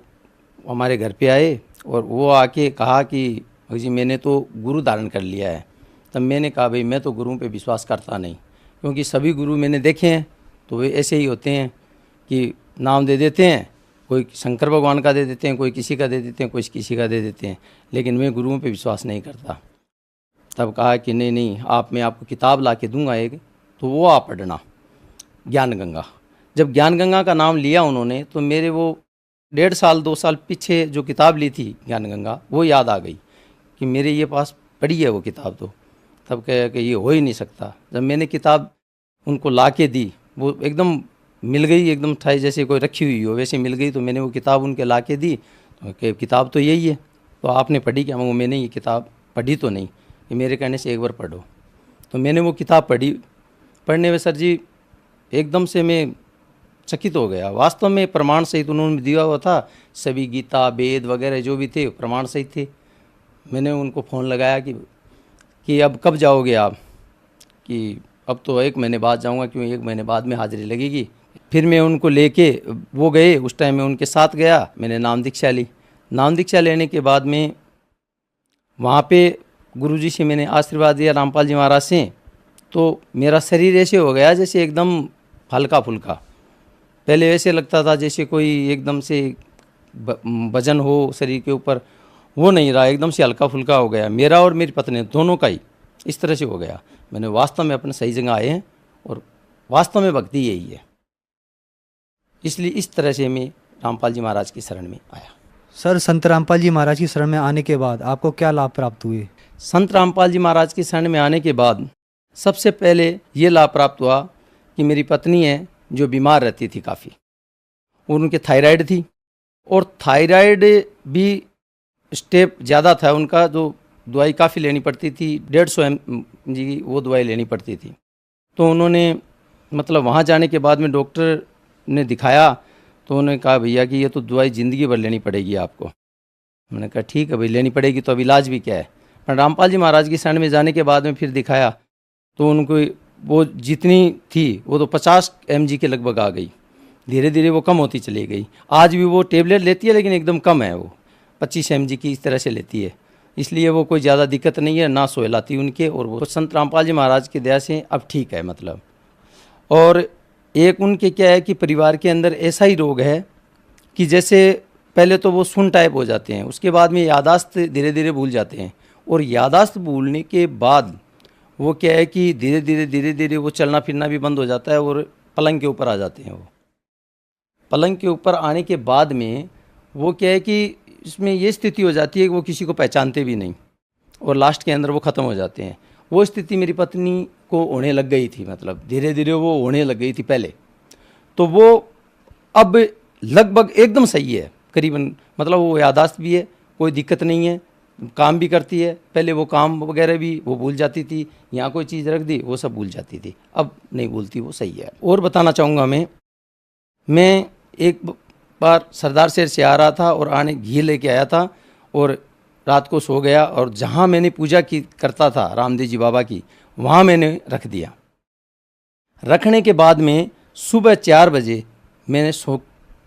हमारे घर पे आए और वो आके कहा कि भगत जी मैंने तो गुरु धारण कर लिया है। तब मैंने कहा भाई मैं तो गुरुओं पे विश्वास करता नहीं, क्योंकि सभी गुरु मैंने देखे हैं तो वे ऐसे ही होते हैं कि नाम दे देते हैं, कोई शंकर भगवान का दे देते हैं, कोई किसी का दे देते हैं, कोई किसी का दे देते हैं, लेकिन मैं गुरुओं पे विश्वास नहीं करता। तब कहा कि नहीं मैं आपको किताब ला के दूँगा एक, तो वो आप पढ़ना, ज्ञान गंगा। जब ज्ञान गंगा का नाम लिया उन्होंने तो मेरे वो 1.5 साल 2 साल पीछे जो किताब ली थी ज्ञान गंगा, वो याद आ गई कि मेरे ये पास पढ़ी है वो किताब। तो तब कहा कि ये हो ही नहीं सकता। जब मैंने किताब उनको ला के दी, वो एकदम मिल गई, एकदम ठाई जैसे कोई रखी हुई हो वैसे मिल गई। तो मैंने वो किताब उनके ला के दी, तो किताब तो यही है, तो आपने पढ़ी क्या? मैंने ये किताब पढ़ी तो नहीं, ये मेरे कहने से एक बार पढ़ो। तो मैंने वो किताब पढ़ी। पढ़ने में सर जी एकदम से मैं चकित हो गया। वास्तव में प्रमाण सहित उन्होंने दिया हुआ था, सभी गीता वेद वगैरह जो भी थे प्रमाण सहित थे। मैंने उनको फ़ोन लगाया कि अब कब जाओगे आप? कि अब तो 1 महीने बाद जाऊंगा, क्यों 1 महीने बाद में हाजिरी लगेगी। फिर मैं उनको लेके वो गए, उस टाइम मैं उनके साथ गया, मैंने नाम दीक्षा ली। नाम दीक्षा लेने के बाद में वहाँ पे गुरुजी से मैंने आशीर्वाद दिया रामपाल जी महाराज से। तो मेरा शरीर ऐसे हो गया जैसे एकदम हल्का फुल्का। पहले ऐसे लगता था जैसे कोई एकदम से वजन हो शरीर के ऊपर, वो नहीं रहा, एकदम से हल्का फुल्का हो गया मेरा और मेरी पत्नी दोनों का ही इस तरह से हो गया। मैंने वास्तव में अपने सही जगह आए हैं और वास्तव में भक्ति यही है, इसलिए इस तरह से मैं रामपाल जी महाराज की शरण में आया। सर, संत रामपाल जी महाराज की शरण में आने के बाद आपको क्या लाभ प्राप्त हुए? संत रामपाल जी महाराज की शरण में आने के बाद सबसे पहले ये लाभ प्राप्त हुआ कि मेरी पत्नी है जो बीमार रहती थी काफ़ी, और उनके थायराइड थी, और थायराइड भी स्टेप ज़्यादा था उनका, जो दवाई काफ़ी लेनी पड़ती थी, 150 mg की वो दवाई लेनी पड़ती थी। तो उन्होंने मतलब वहाँ जाने के बाद में डॉक्टर ने दिखाया तो उन्होंने कहा भैया कि ये तो दवाई ज़िंदगी भर लेनी पड़ेगी आपको। मैंने कहा ठीक है भाई, लेनी पड़ेगी तो अब इलाज भी क्या है। पर रामपाल जी महाराज की शरण में जाने के बाद में फिर दिखाया तो उनको वो जितनी थी वो तो 50 mg के लगभग आ गई, धीरे धीरे वो कम होती चली गई। आज भी वो टेबलेट लेती है लेकिन एकदम कम है, वो 25 mg की इस तरह से लेती है, इसलिए वो कोई ज़्यादा दिक्कत नहीं है, ना सोहलाती उनके। और वो संत रामपाल जी महाराज की दया से अब ठीक है मतलब। और एक उनके क्या है कि परिवार के अंदर ऐसा ही रोग है कि जैसे पहले तो वो सुन टाइप हो जाते हैं, उसके बाद में यादाश्त धीरे धीरे भूल जाते हैं, और यादाश्त भूलने के बाद वो क्या है कि धीरे धीरे वो चलना फिरना भी बंद हो जाता है और पलंग के ऊपर आ जाते हैं। वो पलंग के ऊपर आने के बाद में वो क्या है कि इसमें ये स्थिति हो जाती है कि वो किसी को पहचानते भी नहीं, और लास्ट के अंदर वो ख़त्म हो जाते हैं। वो स्थिति मेरी पत्नी को होने लग गई थी, मतलब धीरे धीरे वो होने लग गई थी पहले। तो वो अब लगभग एकदम सही है करीबन, मतलब वो यादाश्त भी है, कोई दिक्कत नहीं है, काम भी करती है। पहले वो काम वगैरह भी वो भूल जाती थी, यहाँ कोई चीज़ रख दी वो सब भूल जाती थी, अब नहीं भूलती, वो सही है। और बताना चाहूँगा मैं एक बार सरदार शहर से आ रहा था और आने घी लेके आया था, और रात को सो गया, और जहाँ मैंने पूजा की करता था रामदेव जी बाबा की, वहाँ मैंने रख दिया। रखने के बाद में सुबह 4 बजे मैंने सो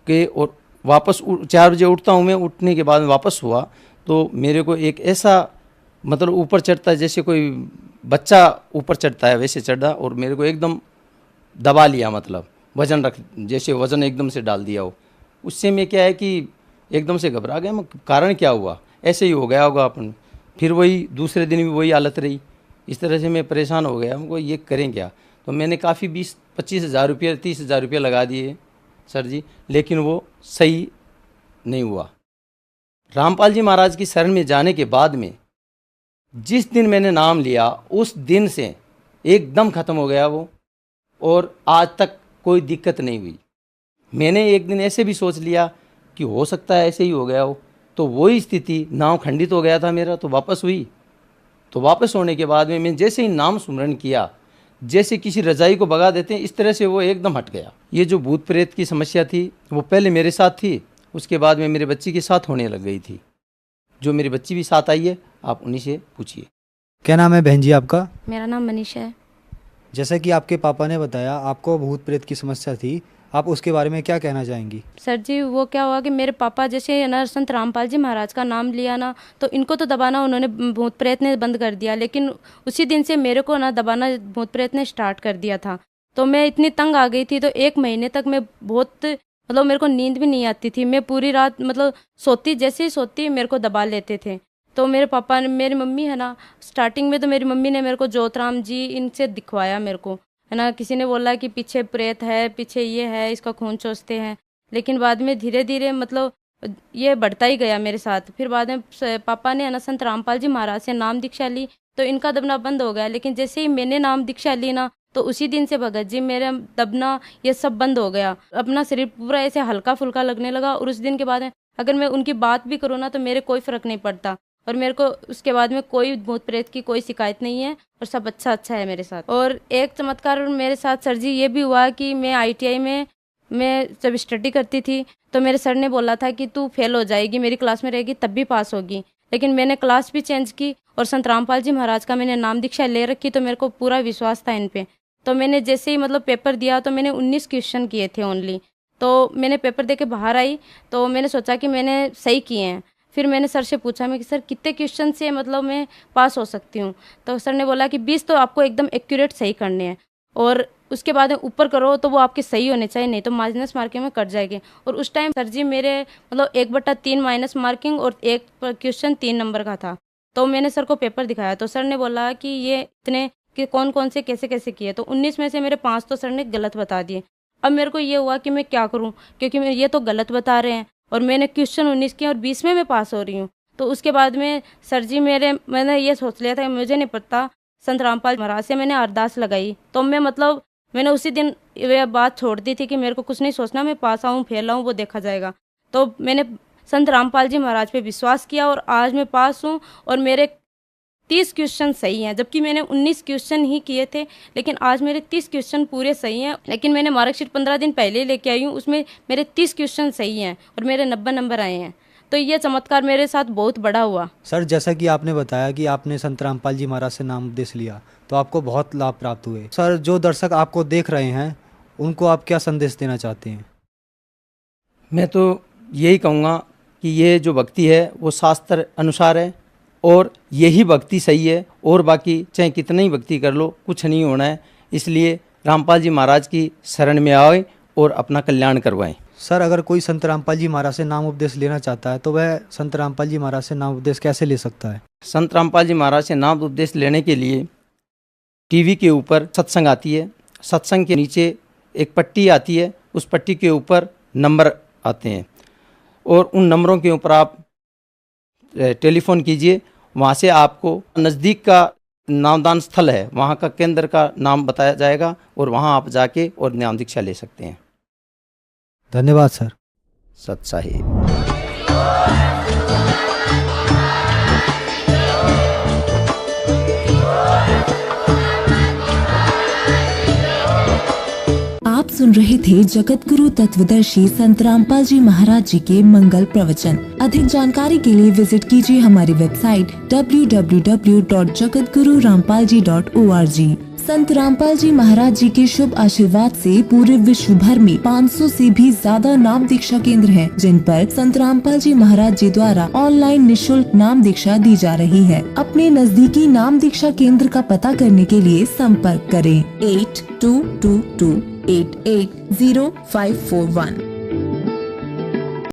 के और वापस 4 बजे उठता हूँ मैं, उठने के बाद वापस हुआ तो मेरे को एक ऐसा मतलब ऊपर चढ़ता है जैसे कोई बच्चा ऊपर चढ़ता है वैसे चढ़ा, और मेरे को एकदम दबा लिया, मतलब वज़न रख जैसे वज़न एकदम से डाल दिया हो। उससे मैं क्या है कि एकदम से घबरा गया, मैं कारण क्या हुआ, ऐसे ही हो गया होगा अपन। फिर वही दूसरे दिन भी वही हालत रही, इस तरह से मैं परेशान हो गया, हमको ये करें क्या। तो मैंने काफ़ी 20-25 हज़ार रुपये 30 हज़ार रुपये लगा दिए सर जी, लेकिन वो सही नहीं हुआ। रामपाल जी महाराज की शरण में जाने के बाद में जिस दिन मैंने नाम लिया उस दिन से एकदम ख़त्म हो गया वो, और आज तक कोई दिक्कत नहीं हुई। मैंने एक दिन ऐसे भी सोच लिया कि हो सकता है ऐसे ही हो गया हो, तो वही स्थिति, नाम खंडित हो गया था मेरा, तो वापस हुई। तो वापस होने के बाद में मैं जैसे ही नाम सुमरण किया, जैसे किसी रजाई को भगा देते हैं, इस तरह से वो एकदम हट गया। ये जो भूत प्रेत की समस्या थी वो पहले मेरे साथ थी, उसके बाद में मेरे बच्ची के साथ होने लग गई थी। जो मेरी बच्ची भी साथ आई है, आप उन्हीं से पूछिए। क्या नाम है बहन जी आपका? मेरा नाम मनीषा है। जैसा कि आपके पापा ने बताया आपको भूत प्रेत की समस्या थी, आप उसके बारे में क्या कहना चाहेंगी? सर जी, वो क्या हुआ कि मेरे पापा जैसे ना संत रामपाल जी महाराज का नाम लिया ना, तो इनको तो दबाना उन्होंने भूत प्रेत ने बंद कर दिया, लेकिन उसी दिन से मेरे को ना दबाना भूत प्रेत ने स्टार्ट कर दिया था। तो मैं इतनी तंग आ गई थी, तो 1 महीने तक मैं बहुत मतलब मेरे को नींद भी नहीं आती थी। मैं पूरी रात मतलब सोती, जैसे ही सोती मेरे को दबा लेते थे। तो मेरे पापा ने, मेरी मम्मी है ना, स्टार्टिंग में तो मेरी मम्मी ने मेरे को ज्योतराम जी इनसे दिखवाया मेरे को, है ना। किसी ने बोला कि पीछे प्रेत है, पीछे ये है, इसका खून चूसते हैं, लेकिन बाद में धीरे धीरे मतलब ये बढ़ता ही गया मेरे साथ। फिर बाद में पापा ने है ना संत रामपाल जी महाराज से नाम दीक्षा ली, तो इनका दबना बंद हो गया। लेकिन जैसे ही मैंने नाम दीक्षा ली ना, तो उसी दिन से भगत जी मेरा दबना ये सब बंद हो गया। अपना शरीर पूरा ऐसे हल्का फुल्का लगने लगा, और उस दिन के बाद अगर मैं उनकी बात भी करूँ ना, तो मेरे कोई फ़र्क नहीं पड़ता, और मेरे को उसके बाद में कोई भूत प्रेत की कोई शिकायत नहीं है, और सब अच्छा है मेरे साथ। और एक चमत्कार मेरे साथ सर जी ये भी हुआ कि मैं ITI में मैं जब स्टडी करती थी, तो मेरे सर ने बोला था कि तू फेल हो जाएगी, मेरी क्लास में रहेगी तब भी पास होगी। लेकिन मैंने क्लास भी चेंज की, और संत रामपाल जी महाराज का मैंने नाम दीक्षा ले रखी, तो मेरे को पूरा विश्वास था इन पे। तो मैंने जैसे ही मतलब पेपर दिया, तो मैंने 19 क्वेश्चन किए थे ओनली। तो मैंने पेपर दे के बाहर आई, तो मैंने सोचा कि मैंने सही किए हैं। फिर मैंने सर से पूछा मैं कि सर कितने क्वेश्चन से मतलब मैं पास हो सकती हूँ? तो सर ने बोला कि 20 तो आपको एकदम एक्यूरेट सही करने हैं, और उसके बाद ऊपर करो तो वो आपके सही होने चाहिए, नहीं तो माइनस मार्किंग में कट जाएगी। और उस टाइम सर जी मेरे मतलब 1/3 माइनस मार्किंग और 1 क्वेश्चन 3 नंबर का था। तो मैंने सर को पेपर दिखाया, तो सर ने बोला कि ये इतने कि कौन कौन से कैसे कैसे किए। तो 19 में से मेरे 5 तो सर ने गलत बता दिए। अब मेरे को ये हुआ कि मैं क्या करूँ, क्योंकि मैं ये तो गलत बता रहे हैं, और मैंने क्वेश्चन 19 किए और 20 में मैं पास हो रही हूँ। तो उसके बाद में सर जी मैंने ये सोच लिया था कि मुझे नहीं पता, संत रामपाल महाराज से मैंने अरदास लगाई। तो मैंने उसी दिन ये बात छोड़ दी थी कि मेरे को कुछ नहीं सोचना, मैं पास आऊँ फेल आऊँ वो देखा जाएगा। तो मैंने संत रामपाल जी महाराज पे विश्वास किया, और आज मैं पास हूँ, और मेरे 30 क्वेश्चन सही हैं, जबकि मैंने 19 क्वेश्चन ही किए थे, लेकिन आज मेरे 30 क्वेश्चन पूरे सही हैं। लेकिन मैंने मार्कशीट 15 दिन पहले लेके आई हूँ, उसमें मेरे 30 क्वेश्चन सही हैं, और मेरे 90 नंबर आए हैं। तो ये चमत्कार मेरे साथ बहुत बड़ा हुआ। सर, जैसा कि आपने बताया कि आपने संत रामपाल जी महाराज से नाम उपदेश लिया, तो आपको बहुत लाभ प्राप्त हुए। सर, जो दर्शक आपको देख रहे हैं उनको आप क्या संदेश देना चाहते हैं? मैं तो यही कहूँगा कि ये जो भक्ति है वो शास्त्र अनुसार है, और यही भक्ति सही है, और बाकी चाहे कितना ही भक्ति कर लो कुछ नहीं होना है। इसलिए रामपाल जी महाराज की शरण में आए और अपना कल्याण करवाएं। सर, अगर कोई संत रामपाल जी महाराज से नाम उपदेश लेना चाहता है, तो वह संत रामपाल जी महाराज से नाम उपदेश कैसे ले सकता है? संत रामपाल जी महाराज से नाम उपदेश लेने के लिए टीवी के ऊपर सत्संग आती है, सत्संग के नीचे एक पट्टी आती है, उस पट्टी के ऊपर नंबर आते हैं, और उन नंबरों के ऊपर आप टेलीफोन कीजिए। वहाँ से आपको नज़दीक का नामदान स्थल है, वहाँ का केंद्र का नाम बताया जाएगा, और वहाँ आप जाके और नाम दीक्षा ले सकते हैं। धन्यवाद सर। सत साहिब। आप सुन रहे थे जगत गुरु तत्वदर्शी संत रामपाल जी महाराज जी के मंगल प्रवचन। अधिक जानकारी के लिए विजिट कीजिए हमारी वेबसाइट www.jagatgururampalji.org। संत रामपाल जी महाराज जी के शुभ आशीर्वाद से पूरे विश्व भर में 500 से भी ज्यादा नाम दीक्षा केंद्र हैं, जिन पर संत रामपाल जी महाराज जी द्वारा ऑनलाइन निशुल्क नाम दीक्षा दी जा रही है। अपने नजदीकी नाम दीक्षा केंद्र का पता करने के लिए संपर्क करें 8222880541।